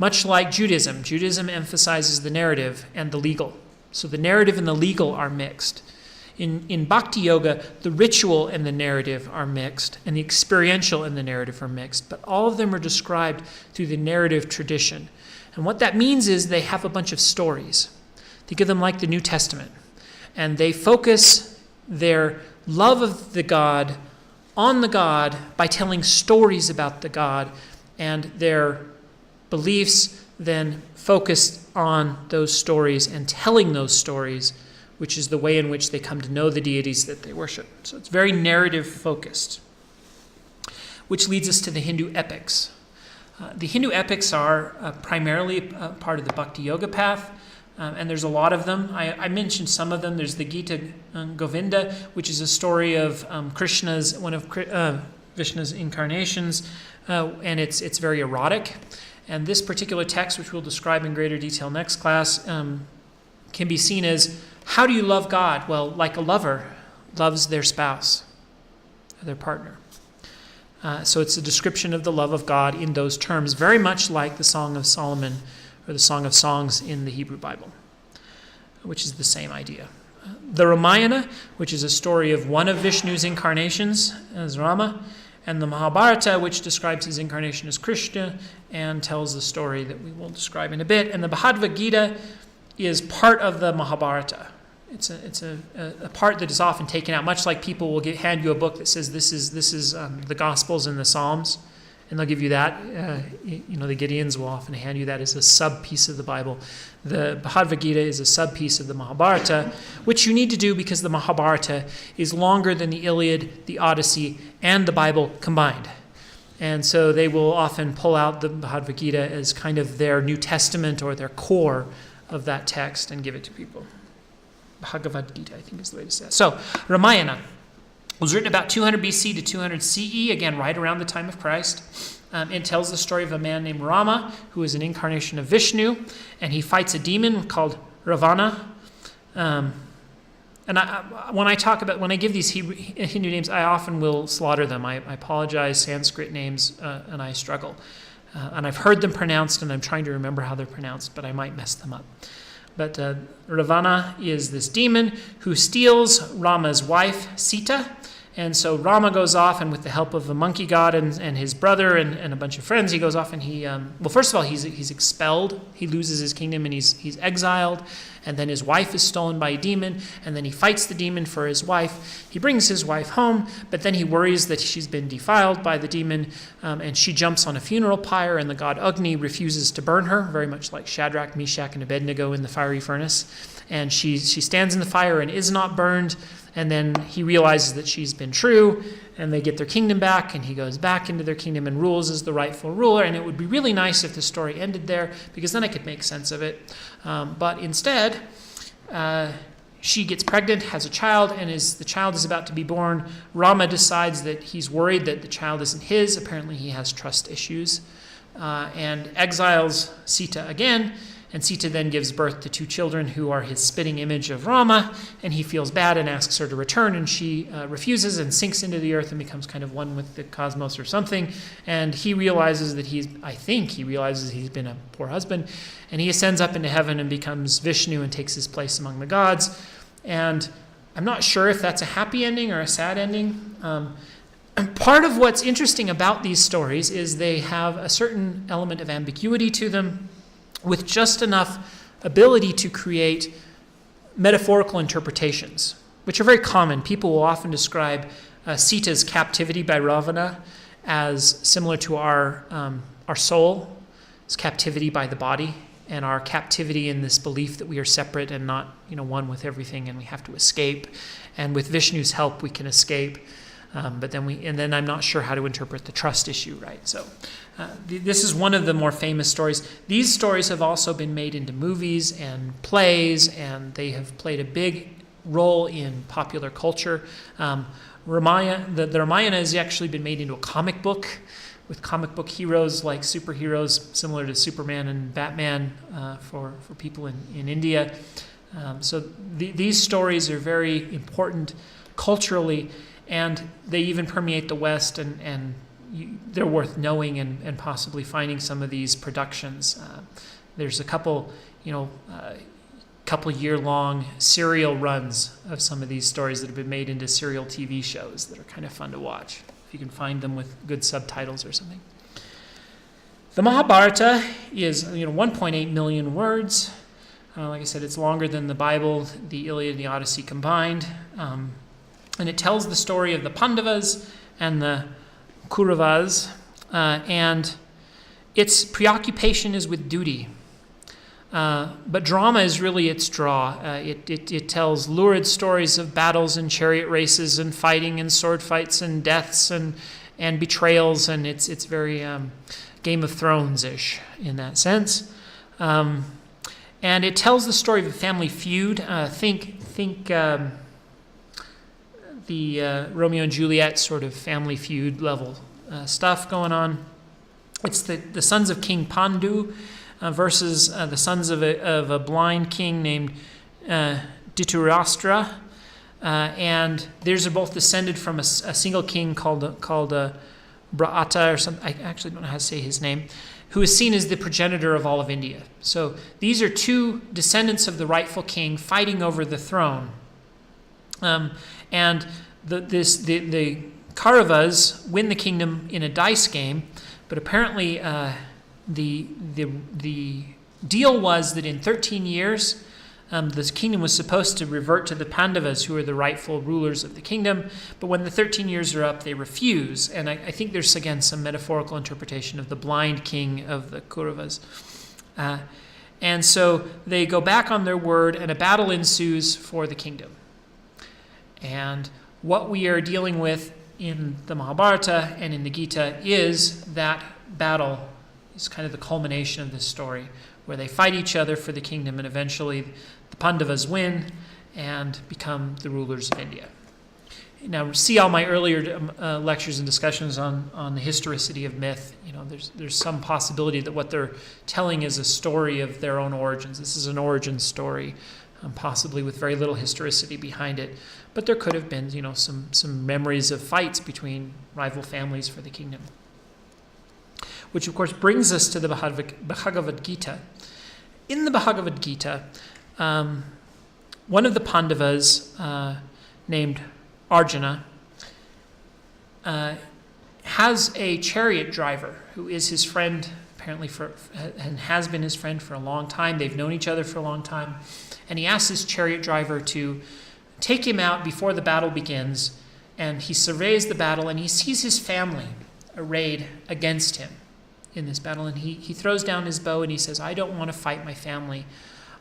A: Much like Judaism. Judaism emphasizes the narrative and the legal. So the narrative and the legal are mixed. In Bhakti Yoga, the ritual and the narrative are mixed, and the experiential and the narrative are mixed, but all of them are described through the narrative tradition. And what that means is they have a bunch of stories. Think of them like the New Testament. And they focus their love of the God on the God by telling stories about the God, and their beliefs then focus on those stories and telling those stories, which is the way in which they come to know the deities that they worship. So it's very narrative focused, which leads us to the Hindu epics. The Hindu epics are primarily part of the Bhakti Yoga path. And there's a lot of them. I mentioned some of them. There's the Gita Govinda, which is a story of Krishna's, one of Vishnu's incarnations, and it's very erotic. And this particular text, which we'll describe in greater detail next class, can be seen as, how do you love God? Well, like a lover loves their spouse, their partner. So it's a description of the love of God in those terms, very much like the Song of Solomon, or the Song of Songs in the Hebrew Bible, which is the same idea. The Ramayana, which is a story of one of Vishnu's incarnations as Rama, and the Mahabharata, which describes his incarnation as Krishna and tells the story that we will describe in a bit. And the Bhagavad Gita is part of the Mahabharata. It's a part that is often taken out, much like people will hand you a book that says this is the Gospels and the Psalms, and they'll give you that. The Gideons will often hand you that as a sub-piece of the Bible. The Bhagavad Gita is a sub-piece of the Mahabharata, which you need to do because the Mahabharata is longer than the Iliad, the Odyssey, and the Bible combined. And so they will often pull out the Bhagavad Gita as kind of their New Testament or their core of that text and give it to people. Bhagavad Gita, I think is the way to say it. So, Ramayana was written about 200 BC to 200 CE, again, right around the time of Christ. It tells the story of a man named Rama, who is an incarnation of Vishnu, and he fights a demon called Ravana. When I give these Hindu names, I often will slaughter them. I apologize, Sanskrit names, and I struggle. And I've heard them pronounced, and I'm trying to remember how they're pronounced, but I might mess them up. But Ravana is this demon who steals Rama's wife, Sita. And so Rama goes off, and with the help of the monkey god and his brother and a bunch of friends, he goes off and first of all, he's expelled. He loses his kingdom and he's exiled. And then his wife is stolen by a demon. And then he fights the demon for his wife. He brings his wife home, but then he worries that she's been defiled by the demon. And she jumps on a funeral pyre, and the god Agni refuses to burn her, very much like Shadrach, Meshach, and Abednego in the fiery furnace. And she stands in the fire and is not burned. And then he realizes that she's been true, and they get their kingdom back, and he goes back into their kingdom and rules as the rightful ruler. And it would be really nice if the story ended there, because then I could make sense of it. But instead, she gets pregnant, has a child, and as the child is about to be born, Rama decides that he's worried that the child isn't his. Apparently he has trust issues, and exiles Sita again. And Sita then gives birth to 2 children who are his spitting image of Rama, and he feels bad and asks her to return, and she refuses and sinks into the earth and becomes kind of one with the cosmos or something. And he realizes that he's been a poor husband, and he ascends up into heaven and becomes Vishnu and takes his place among the gods. And I'm not sure if that's a happy ending or a sad ending. And part of what's interesting about these stories is they have a certain element of ambiguity to them, with just enough ability to create metaphorical interpretations, which are very common. People will often describe Sita's captivity by Ravana as similar to our soul's captivity by the body, and our captivity in this belief that we are separate and not, one with everything, and we have to escape. And with Vishnu's help, we can escape. But then I'm not sure how to interpret the trust issue, right? So this is one of the more famous stories. These stories have also been made into movies and plays, and they have played a big role in popular culture. The Ramayana has actually been made into a comic book with comic book heroes like superheroes similar to Superman and Batman for people in India. So these stories are very important culturally, and they even permeate the West, and they're worth knowing and possibly finding some of these productions. There's a couple year-long serial runs of some of these stories that have been made into serial TV shows that are kind of fun to watch, if you can find them with good subtitles or something. The Mahabharata is 1.8 million words. Like I said, it's longer than the Bible, the Iliad, and the Odyssey combined. And it tells the story of the Pandavas and the Kauravas, and its preoccupation is with duty. But drama is really its draw. It tells lurid stories of battles and chariot races and fighting and sword fights and deaths and betrayals, and it's very Game of Thrones-ish in that sense. And it tells the story of a family feud. Think the Romeo and Juliet sort of family feud level stuff going on. It's the sons of King Pandu versus the sons of a blind king named Dhritarashtra, and these are both descended from a single king called Bharata or something. I actually don't know how to say his name, who is seen as the progenitor of all of India. So these are 2 descendants of the rightful king fighting over the throne. And the Kauravas win the kingdom in a dice game, but apparently the deal was that in 13 years The kingdom was supposed to revert to the Pandavas, who are the rightful rulers of the kingdom. But when the 13 years are up, they refuse. And I think there's, again, some metaphorical interpretation of the blind king of the Kauravas. And so they go back on their word, and a battle ensues for the kingdom. And what we are dealing with in the Mahabharata and in the Gita is that battle is kind of the culmination of this story, where they fight each other for the kingdom, and eventually the Pandavas win and become the rulers of India. Now, see all my earlier lectures and discussions on the historicity of myth. There's some possibility that what they're telling is a story of their own origins. This is an origin story, possibly with very little historicity behind it. But there could have been, some memories of fights between rival families for the kingdom. Which, of course, brings us to the Bhagavad Gita. In the Bhagavad Gita, one of the Pandavas, named Arjuna, has a chariot driver who is his friend, apparently, and has been his friend for a long time. They've known each other for a long time. And he asks his chariot driver to take him out before the battle begins. And he surveys the battle, and he sees his family arrayed against him in this battle. And he throws down his bow, and he says, I don't want to fight my family.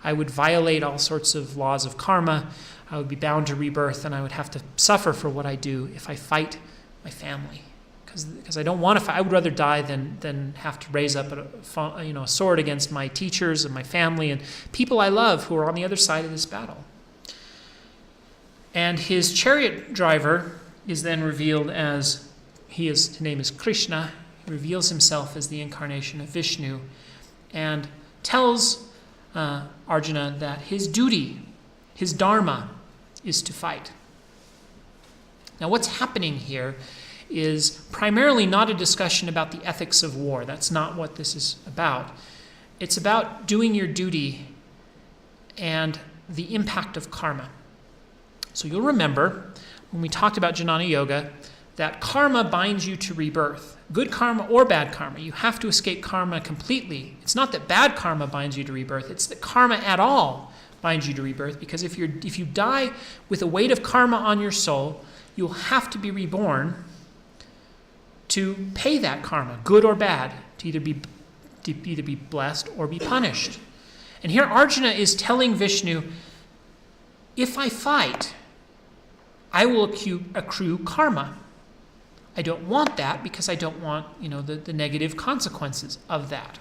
A: I would violate all sorts of laws of karma. I would be bound to rebirth, and I would have to suffer for what I do if I fight my family. Because I don't want to fight. I would rather die than have to raise up a sword against my teachers and my family and people I love who are on the other side of this battle. And his chariot driver is then revealed as, his name is Krishna. He reveals himself as the incarnation of Vishnu and tells Arjuna that his duty, his dharma, is to fight. Now, what's happening here is primarily not a discussion about the ethics of war. That's not what this is about. It's about doing your duty and the impact of karma. So you'll remember when we talked about Jnana Yoga that karma binds you to rebirth. Good karma or bad karma. You have to escape karma completely. It's not that bad karma binds you to rebirth. It's that karma at all binds you to rebirth, because if you die with a weight of karma on your soul, you'll have to be reborn to pay that karma, good or bad, to either be blessed or be punished. And here Arjuna is telling Vishnu, if I fight, I will accrue karma. I don't want that, because I don't want, the negative consequences of that.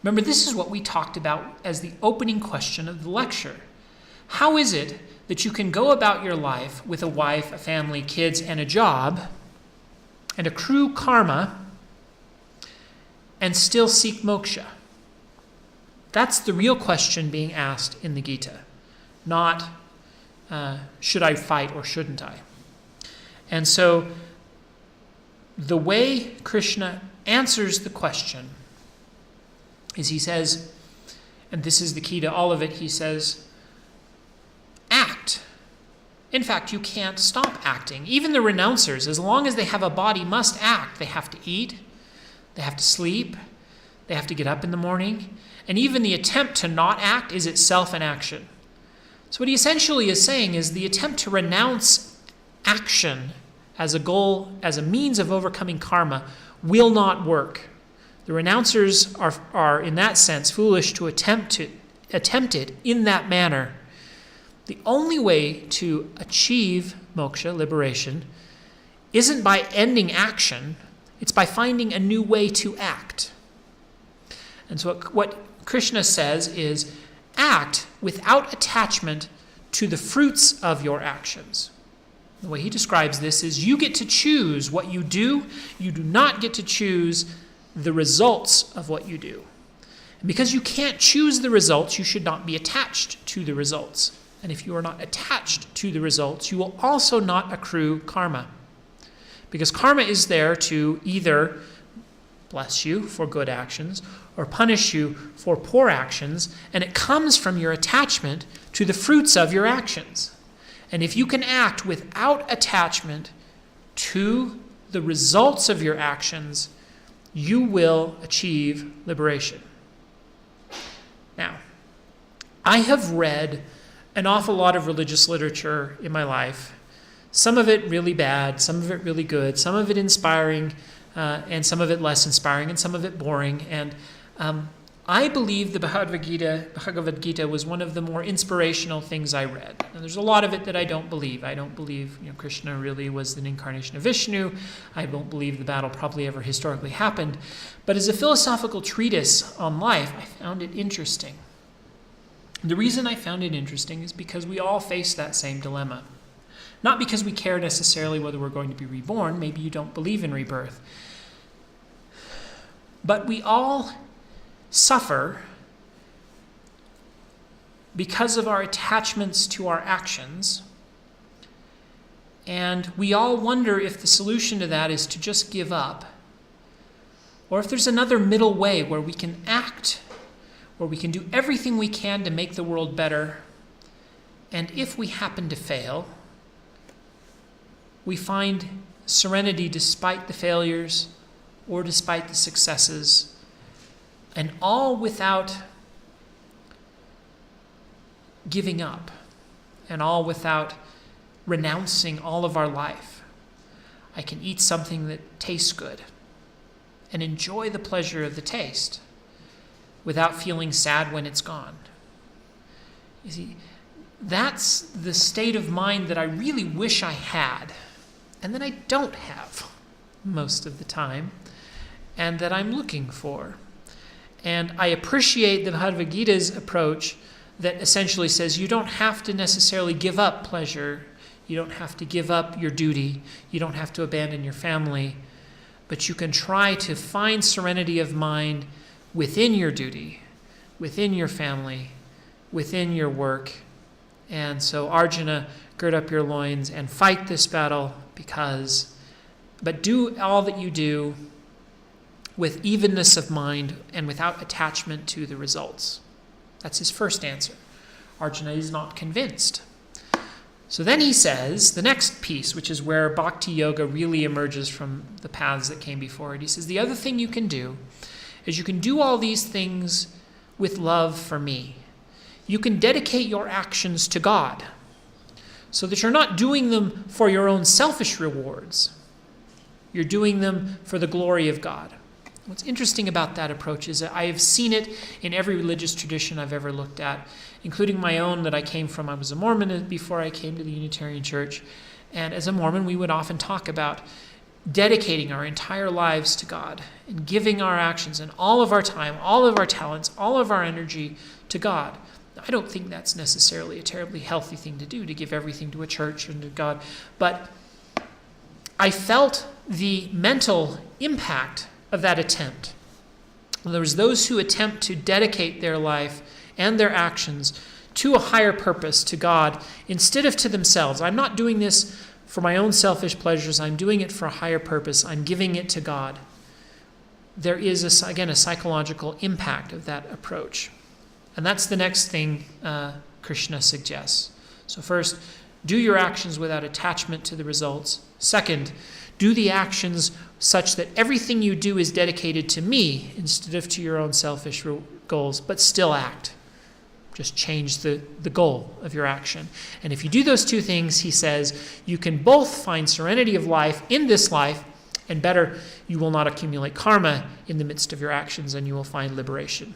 A: Remember, this is what we talked about as the opening question of the lecture. How is it that you can go about your life with a wife, a family, kids, and a job, and accrue karma, and still seek moksha? That's the real question being asked in the Gita, not should I fight or shouldn't I? And so the way Krishna answers the question is he says, and this is the key to all of it, he says, act. In fact, you can't stop acting. Even the renouncers, as long as they have a body, must act. They have to eat, they have to sleep, they have to get up in the morning, and even the attempt to not act is itself an action. So what he essentially is saying is the attempt to renounce action as a goal, as a means of overcoming karma, will not work. The renouncers are in that sense foolish to attempt it in that manner. The only way to achieve moksha, liberation, isn't by ending action, it's by finding a new way to act. And so what Krishna says is, act without attachment to the fruits of your actions. The way he describes this is, you get to choose what you do. You do not get to choose the results of what you do. And because you can't choose the results, you should not be attached to the results. And if you are not attached to the results, you will also not accrue karma. Because karma is there to either bless you for good actions or punish you for poor actions, and it comes from your attachment to the fruits of your actions. And if you can act without attachment to the results of your actions, you will achieve liberation. Now, I have read an awful lot of religious literature in my life. Some of it really bad, some of it really good, some of it inspiring, and some of it less inspiring, and some of it boring. And I believe the Bhagavad Gita was one of the more inspirational things I read. And there's a lot of it that I don't believe. I don't believe Krishna really was an incarnation of Vishnu. I don't believe the battle probably ever historically happened. But as a philosophical treatise on life, I found it interesting. The reason I found it interesting is because we all face that same dilemma. Not because we care necessarily whether we're going to be reborn. Maybe you don't believe in rebirth. But we all suffer because of our attachments to our actions. And we all wonder if the solution to that is to just give up, or if there's another middle way where we can act, where we can do everything we can to make the world better. And if we happen to fail, we find serenity despite the failures or despite the successes, and all without giving up, and all without renouncing all of our life. I can eat something that tastes good and enjoy the pleasure of the taste without feeling sad when it's gone. You see, that's the state of mind that I really wish I had, and that I don't have most of the time, and that I'm looking for. And I appreciate the Bhagavad Gita's approach that essentially says you don't have to necessarily give up pleasure, you don't have to give up your duty, you don't have to abandon your family, but you can try to find serenity of mind within your duty, within your family, within your work. And so Arjuna, gird up your loins and fight this battle, but do all that you do with evenness of mind and without attachment to the results. That's his first answer. Arjuna is not convinced. So then he says, the next piece, which is where Bhakti Yoga really emerges from the paths that came before it. He says, the other thing you can do is you can do all these things with love for me. You can dedicate your actions to God so that you're not doing them for your own selfish rewards. You're doing them for the glory of God. What's interesting about that approach is that I have seen it in every religious tradition I've ever looked at, including my own that I came from. I was a Mormon before I came to the Unitarian Church. And as a Mormon, we would often talk about dedicating our entire lives to God and giving our actions and all of our time, all of our talents, all of our energy to God. I don't think that's necessarily a terribly healthy thing to do, to give everything to a church and to God. But I felt the mental impact of that attempt. There was those who attempt to dedicate their life and their actions to a higher purpose, to God, instead of to themselves. I'm not doing this for my own selfish pleasures. I'm doing it for a higher purpose. I'm giving it to God. There is, again, a psychological impact of that approach. And that's the next thing Krishna suggests. So first, do your actions without attachment to the results. Second, do the actions such that everything you do is dedicated to me instead of to your own selfish goals, but still act. Just change the goal of your action. And if you do those two things, he says, you can both find serenity of life in this life, and better, you will not accumulate karma in the midst of your actions, and you will find liberation.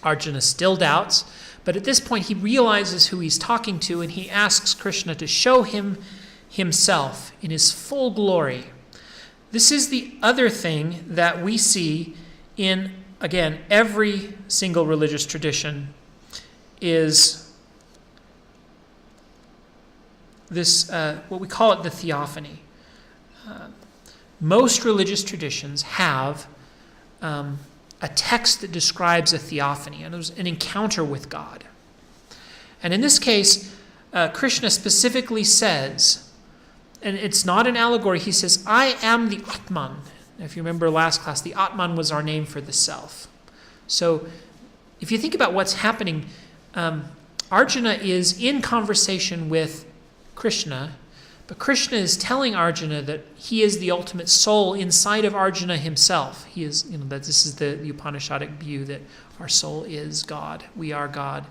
A: Arjuna still doubts, but at this point he realizes who he's talking to, and he asks Krishna to show him himself in his full glory. This is the other thing that we see in, again, every single religious tradition, is this, what we call it, the Theophany. Most religious traditions have a text that describes a theophany, and it was an encounter with God. And in this case, Krishna specifically says, and it's not an allegory, he says, I am the Atman. If you remember last class, the Atman was our name for the self. So if you think about what's happening, Arjuna is in conversation with Krishna, but Krishna is telling Arjuna that he is the ultimate soul inside of Arjuna himself. He is, that this is the Upanishadic view that our soul is God. We are God.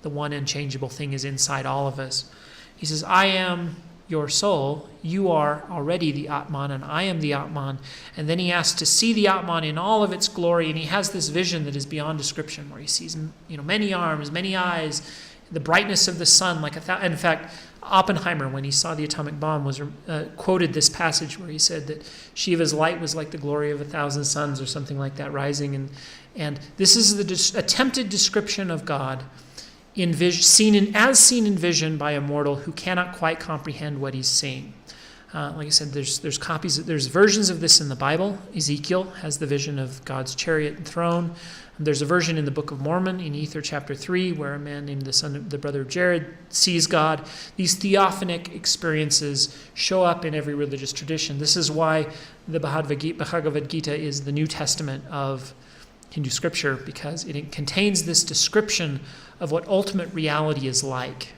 A: the one unchangeable thing is inside all of us. He says, I am your soul, you are already the Atman, and I am the Atman. And then he asks to see the Atman in all of its glory, and he has this vision that is beyond description, where he sees, many arms, many eyes, the brightness of the sun, in fact, Oppenheimer, when he saw the atomic bomb, was quoted this passage where he said that Shiva's light was like the glory of 1,000 suns, or something like that, rising. And this is the attempted description of God, seen in vision by a mortal who cannot quite comprehend what he's seeing. Like I said, there's versions of this in the Bible. Ezekiel has the vision of God's chariot and throne. There's a version in the Book of Mormon in Ether chapter 3 where a man named the brother of Jared sees God. These theophanic experiences show up in every religious tradition. This is why the Bhagavad Gita is the New Testament of Hindu scripture, because it contains this description of what ultimate reality is like.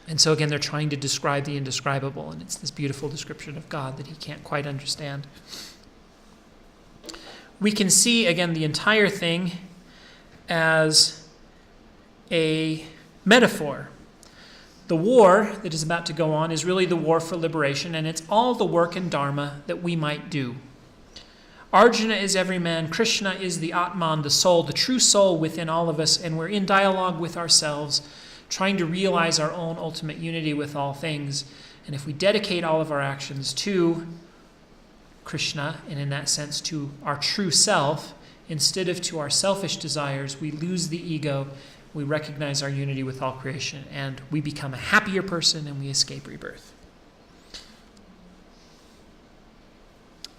A: And so again, they're trying to describe the indescribable, and it's this beautiful description of God that he can't quite understand. We can see, again, the entire thing as a metaphor. The war that is about to go on is really the war for liberation, and it's all the work and dharma that we might do. Arjuna is every man, Krishna is the Atman, the soul, the true soul within all of us, and we're in dialogue with ourselves, trying to realize our own ultimate unity with all things. And if we dedicate all of our actions to Krishna, and in that sense to our true self, instead of to our selfish desires, we lose the ego, we recognize our unity with all creation, and we become a happier person, and we escape rebirth.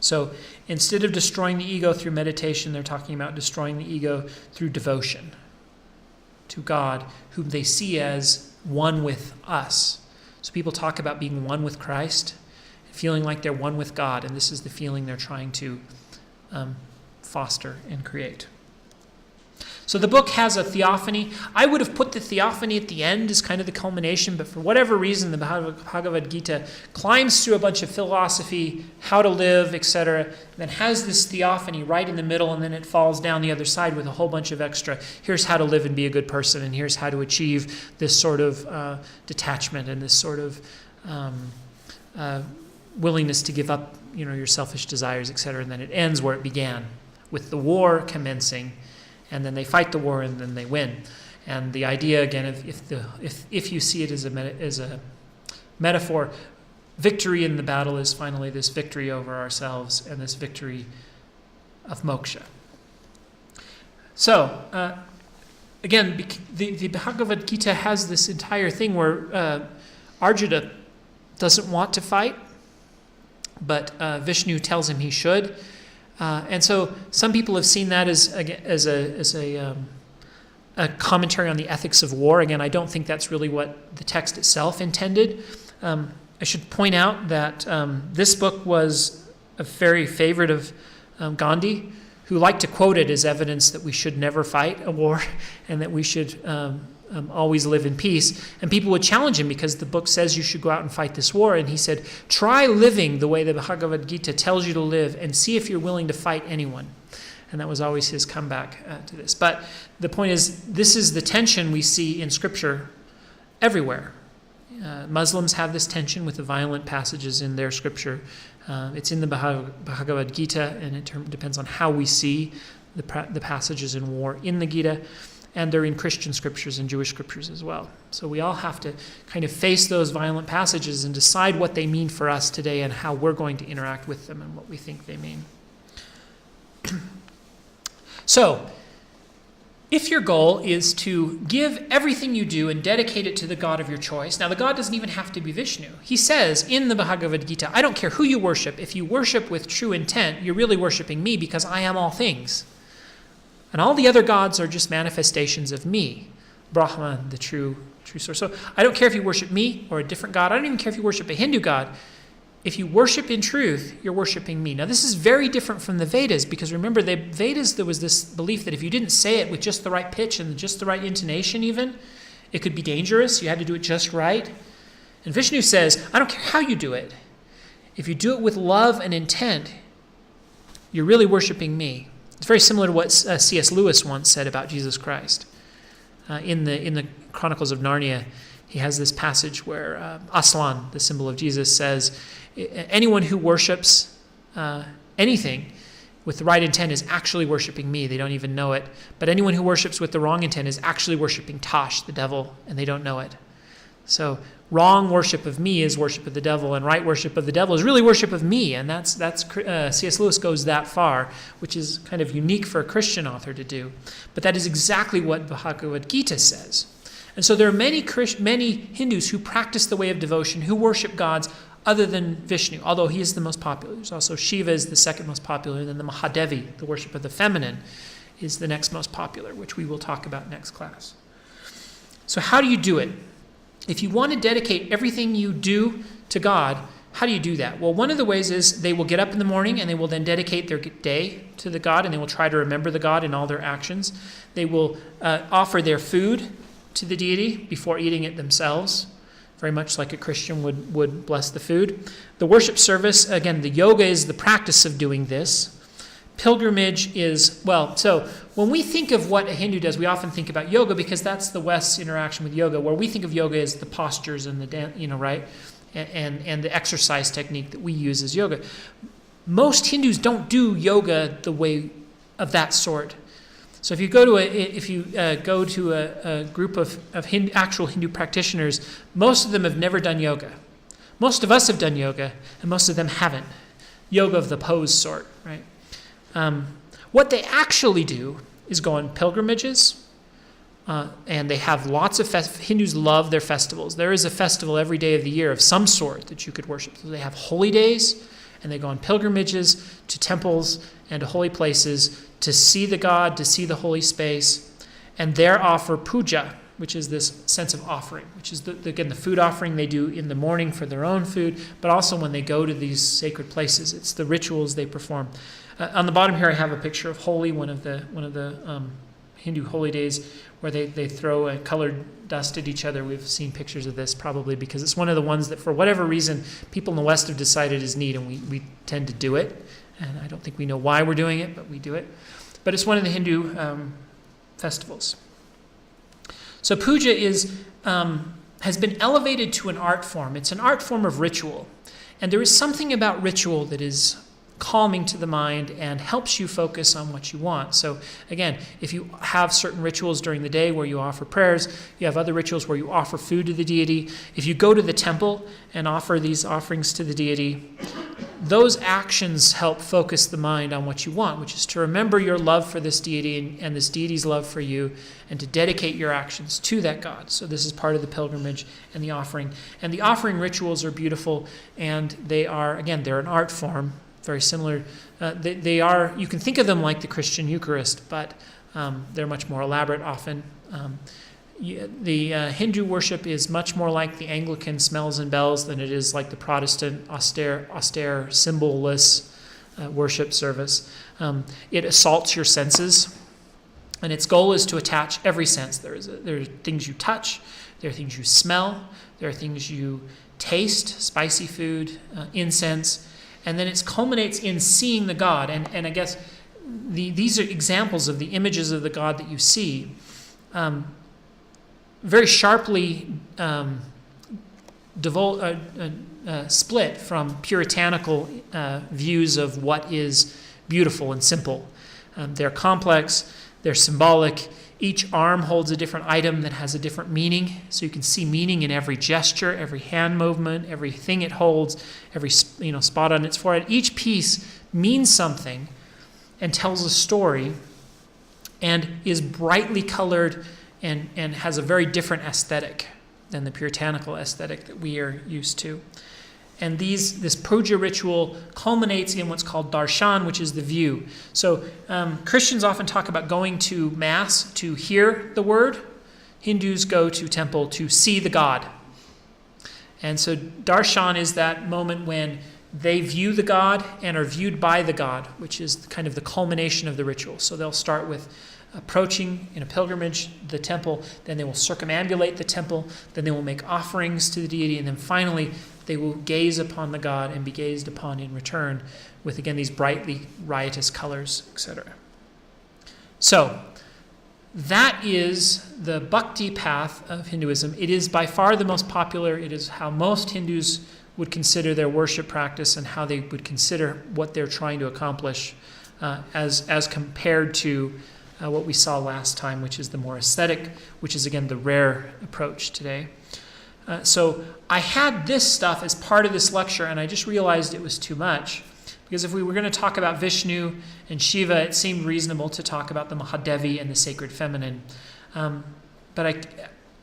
A: So instead of destroying the ego through meditation, they're talking about destroying the ego through devotion to God, whom they see as one with us. So people talk about being one with Christ, feeling like they're one with God, and this is the feeling they're trying to foster and create. So the book has a theophany. I would have put the theophany at the end as kind of the culmination, but for whatever reason, the Bhagavad Gita climbs through a bunch of philosophy, how to live, etc., then has this theophany right in the middle, and then it falls down the other side with a whole bunch of extra. Here's how to live and be a good person, and here's how to achieve this sort of detachment and this sort of willingness to give up, your selfish desires, etc., and then it ends where it began, with the war commencing. And then they fight the war, and then they win. And the idea, again, if you see it as a metaphor, victory in the battle is finally this victory over ourselves and this victory of moksha. So, again, the Bhagavad Gita has this entire thing where Arjuna doesn't want to fight, but Vishnu tells him he should. And so some people have seen that as a commentary on the ethics of war. Again, I don't think that's really what the text itself intended. I should point out that this book was a very favorite of Gandhi, who liked to quote it as evidence that we should never fight a war and that we should always live in peace. And people would challenge him because the book says you should go out and fight this war. And he said, try living the way the Bhagavad Gita tells you to live and see if you're willing to fight anyone. And that was always his comeback to this. But the point is, this is the tension we see in Scripture everywhere. Muslims have this tension with the violent passages in their Scripture. It's in the Bhagavad Gita, and it depends on how we see the passages in war in the Gita. And they're in Christian scriptures and Jewish scriptures as well. So we all have to kind of face those violent passages and decide what they mean for us today and how we're going to interact with them and what we think they mean. So, if your goal is to give everything you do and dedicate it to the God of your choice, now the God doesn't even have to be Vishnu. He says in the Bhagavad Gita, I don't care who you worship. If you worship with true intent, you're really worshiping me because I am all things. And all the other gods are just manifestations of me, Brahman, the true source. So I don't care if you worship me or a different god. I don't even care if you worship a Hindu god. If you worship in truth, you're worshiping me. Now this is very different from the Vedas, because remember, the Vedas, there was this belief that if you didn't say it with just the right pitch and just the right intonation even, it could be dangerous. You had to do it just right. And Vishnu says, I don't care how you do it. If you do it with love and intent, you're really worshiping me. It's very similar to what C.S. Lewis once said about Jesus Christ. In the Chronicles of Narnia, he has this passage where Aslan, the symbol of Jesus, says, anyone who worships anything with the right intent is actually worshiping me. They don't even know it. But anyone who worships with the wrong intent is actually worshiping Tosh, the devil, and they don't know it. So wrong worship of me is worship of the devil, and right worship of the devil is really worship of me. And that's C.S. Lewis goes that far, which is kind of unique for a Christian author to do. But that is exactly what Bhagavad Gita says. And so there are many Hindus who practice the way of devotion, who worship gods other than Vishnu, although he is the most popular. There's also Shiva is the second most popular, and then the Mahadevi, the worship of the feminine, is the next most popular, which we will talk about next class. So how do you do it? If you want to dedicate everything you do to God, how do you do that? Well, one of the ways is they will get up in the morning and they will then dedicate their day to the God, and they will try to remember the God in all their actions. They will offer their food to the deity before eating it themselves, very much like a Christian would bless the food. The worship service, again, the yoga is the practice of doing this. Pilgrimage is, so when we think of what a Hindu does, we often think about yoga because that's the West's interaction with yoga, where we think of yoga as the postures and the dance, right? And the exercise technique that we use as yoga. Most Hindus don't do yoga the way of that sort. So if you go to a group of actual Hindu practitioners, most of them have never done yoga. Most of us have done yoga, and most of them haven't. Yoga of the pose sort, right? What they actually do is go on pilgrimages, and they have lots of Hindus love their festivals. There is a festival every day of the year of some sort that you could worship. So they have holy days, and they go on pilgrimages to temples and to holy places to see the God, to see the holy space, and there offer puja, which is this sense of offering, which is, again, the food offering they do in the morning for their own food, but also when they go to these sacred places. It's the rituals they perform. On the bottom here, I have a picture of Holi, one of the Hindu holy days, where they throw a colored dust at each other. We've seen pictures of this probably because it's one of the ones that, for whatever reason, people in the West have decided is neat, and we tend to do it. And I don't think we know why we're doing it, but we do it. But it's one of the Hindu festivals. So puja has been elevated to an art form. It's an art form of ritual. And there is something about ritual that is calming to the mind and helps you focus on what you want. So again, if you have certain rituals during the day where you offer prayers, you have other rituals where you offer food to the deity. If you go to the temple and offer these offerings to the deity, those actions help focus the mind on what you want, which is to remember your love for this deity and this deity's love for you, and to dedicate your actions to that God. So this is part of the pilgrimage and the offering. And the offering rituals are beautiful, and they are, again, they're an art form, very similar. They are, you can think of them like the Christian Eucharist, but they're much more elaborate often. The Hindu worship is much more like the Anglican smells and bells than it is like the Protestant austere, symbol-less worship service. It assaults your senses, and its goal is to attach every sense. There are things you touch, there are things you smell, there are things you taste, spicy food, incense, and then it culminates in seeing the God. And I guess these are examples of the images of the God that you see. Very sharply split from puritanical views of what is beautiful and simple. They're complex, they're symbolic. Each arm holds a different item that has a different meaning. So you can see meaning in every gesture, every hand movement, everything it holds, every spot on its forehead. Each piece means something and tells a story and is brightly colored and has a very different aesthetic than the puritanical aesthetic that we are used to. And this puja ritual culminates in what's called darshan, which is the view. So Christians often talk about going to Mass to hear the word. Hindus go to temple to see the God. And so darshan is that moment when they view the God and are viewed by the God, which is kind of the culmination of the ritual. So they'll start with approaching in a pilgrimage the temple, then they will circumambulate the temple, then they will make offerings to the deity, and then finally they will gaze upon the God and be gazed upon in return with, again, these brightly riotous colors, etc. So that is the Bhakti path of Hinduism. It is by far the most popular. It is how most Hindus would consider their worship practice and how they would consider what they're trying to accomplish as compared to what we saw last time, which is the more aesthetic, which is, again, the rare approach today. So I had this stuff as part of this lecture, and I just realized it was too much. Because if we were going to talk about Vishnu and Shiva, it seemed reasonable to talk about the Mahadevi and the sacred feminine. But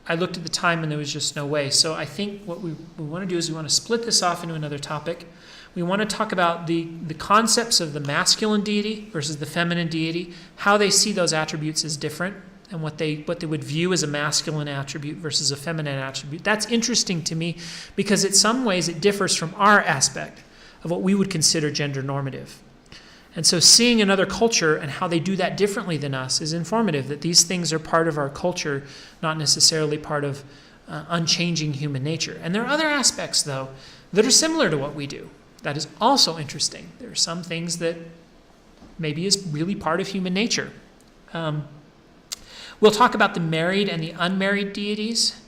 A: I looked at the time and there was just no way. So I think what we want to do is we want to split this off into another topic. We want to talk about the concepts of the masculine deity versus the feminine deity, how they see those attributes as different, and what they would view as a masculine attribute versus a feminine attribute. That's interesting to me because in some ways it differs from our aspect of what we would consider gender normative. And so seeing another culture and how they do that differently than us is informative, that these things are part of our culture, not necessarily part of unchanging human nature. And there are other aspects, though, that are similar to what we do. That is also interesting. There are some things that maybe is really part of human nature. We'll talk about the married and the unmarried deities.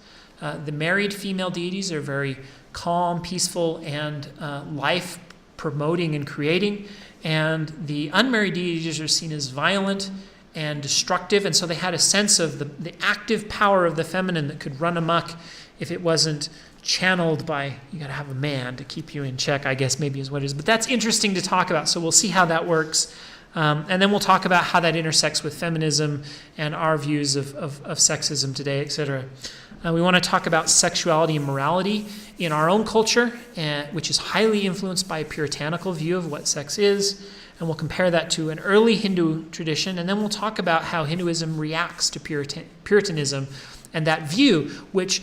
A: The married female deities are very calm, peaceful, and life-promoting and creating. And the unmarried deities are seen as violent and destructive, and so they had a sense of the active power of the feminine that could run amok if it wasn't channeled by, you got to have a man to keep you in check, I guess maybe is what it is. But that's interesting to talk about, so we'll see how that works. And then we'll talk about how that intersects with feminism and our views of sexism today, etc. We want to talk about sexuality and morality in our own culture, which is highly influenced by a puritanical view of what sex is. And we'll compare that to an early Hindu tradition. And then we'll talk about how Hinduism reacts to Puritanism and that view, which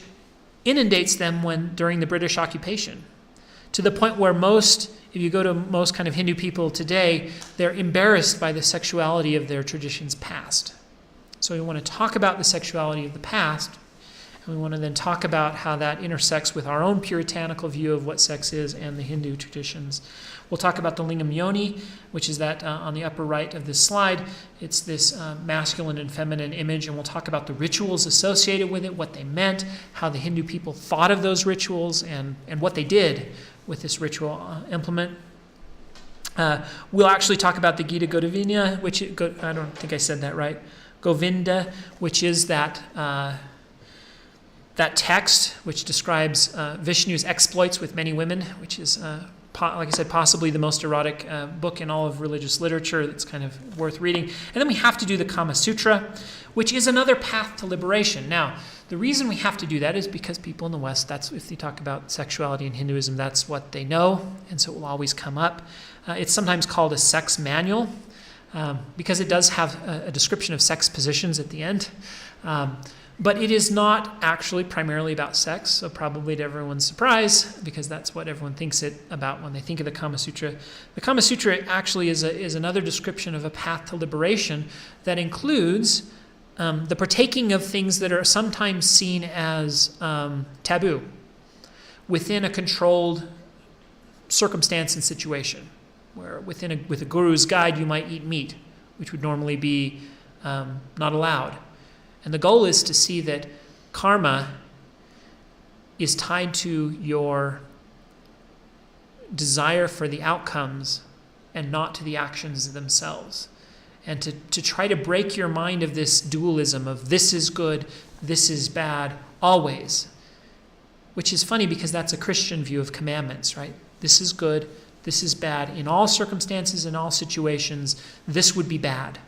A: inundates them during the British occupation, to the point where if you go to most kind of Hindu people today, they're embarrassed by the sexuality of their traditions past. So we want to talk about the sexuality of the past, and we want to then talk about how that intersects with our own puritanical view of what sex is and the Hindu traditions. We'll talk about the lingam yoni, which is that on the upper right of this slide. It's this masculine and feminine image, and we'll talk about the rituals associated with it, what they meant, how the Hindu people thought of those rituals, and what they did with this ritual implement. We'll actually talk about the Gita Govinda, which I don't think I said that right. Govinda, which is that text which describes Vishnu's exploits with many women, which is, like I said, possibly the most erotic book in all of religious literature that's kind of worth reading. And then we have to do the Kama Sutra, which is another path to liberation. Now, the reason we have to do that is because people in the West, that's if they talk about sexuality in Hinduism, that's what they know, and so it will always come up. It's sometimes called a sex manual because it does have a description of sex positions at the end. But it is not actually primarily about sex, so probably to everyone's surprise, because that's what everyone thinks it about when they think of the Kama Sutra. The Kama Sutra actually is another description of a path to liberation that includes the partaking of things that are sometimes seen as taboo within a controlled circumstance and situation, where with a guru's guide you might eat meat, which would normally be not allowed. And the goal is to see that karma is tied to your desire for the outcomes and not to the actions themselves. And to try to break your mind of this dualism of this is good, this is bad, always. Which is funny because that's a Christian view of commandments, right? This is good, this is bad. In all circumstances, in all situations, this would be bad.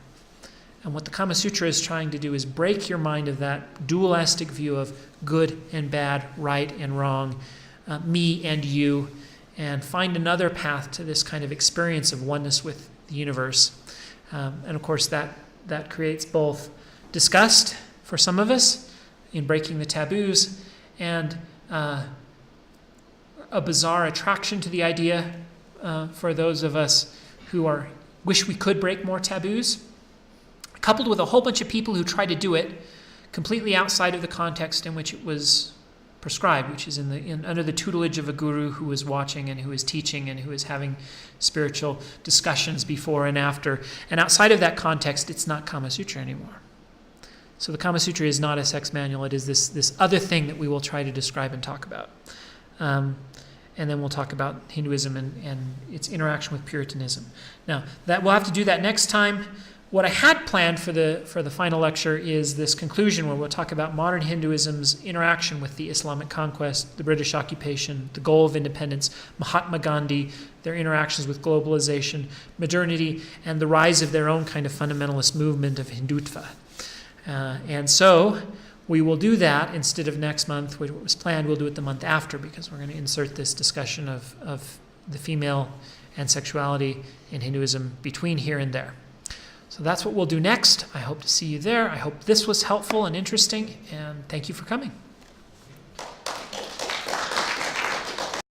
A: And what the Kama Sutra is trying to do is break your mind of that dualistic view of good and bad, right and wrong, me and you, and find another path to this kind of experience of oneness with the universe. And of course, that creates both disgust for some of us in breaking the taboos and a bizarre attraction to the idea for those of us who wish we could break more taboos, coupled with a whole bunch of people who try to do it completely outside of the context in which it was prescribed, which is under the tutelage of a guru who is watching and who is teaching and who is having spiritual discussions before and after. And outside of that context, it's not Kama Sutra anymore. So the Kama Sutra is not a sex manual. It is this other thing that we will try to describe and talk about. And then we'll talk about Hinduism and its interaction with Puritanism. Now, that we'll have to do that next time. What I had planned for the final lecture is this conclusion where we'll talk about modern Hinduism's interaction with the Islamic conquest, the British occupation, the goal of independence, Mahatma Gandhi, their interactions with globalization, modernity, and the rise of their own kind of fundamentalist movement of Hindutva. And so we will do that instead of next month, which was planned. We'll do it the month after because we're going to insert this discussion of the female and sexuality in Hinduism between here and there. So that's what we'll do next. I hope to see you there. I hope this was helpful and interesting, and thank you for coming.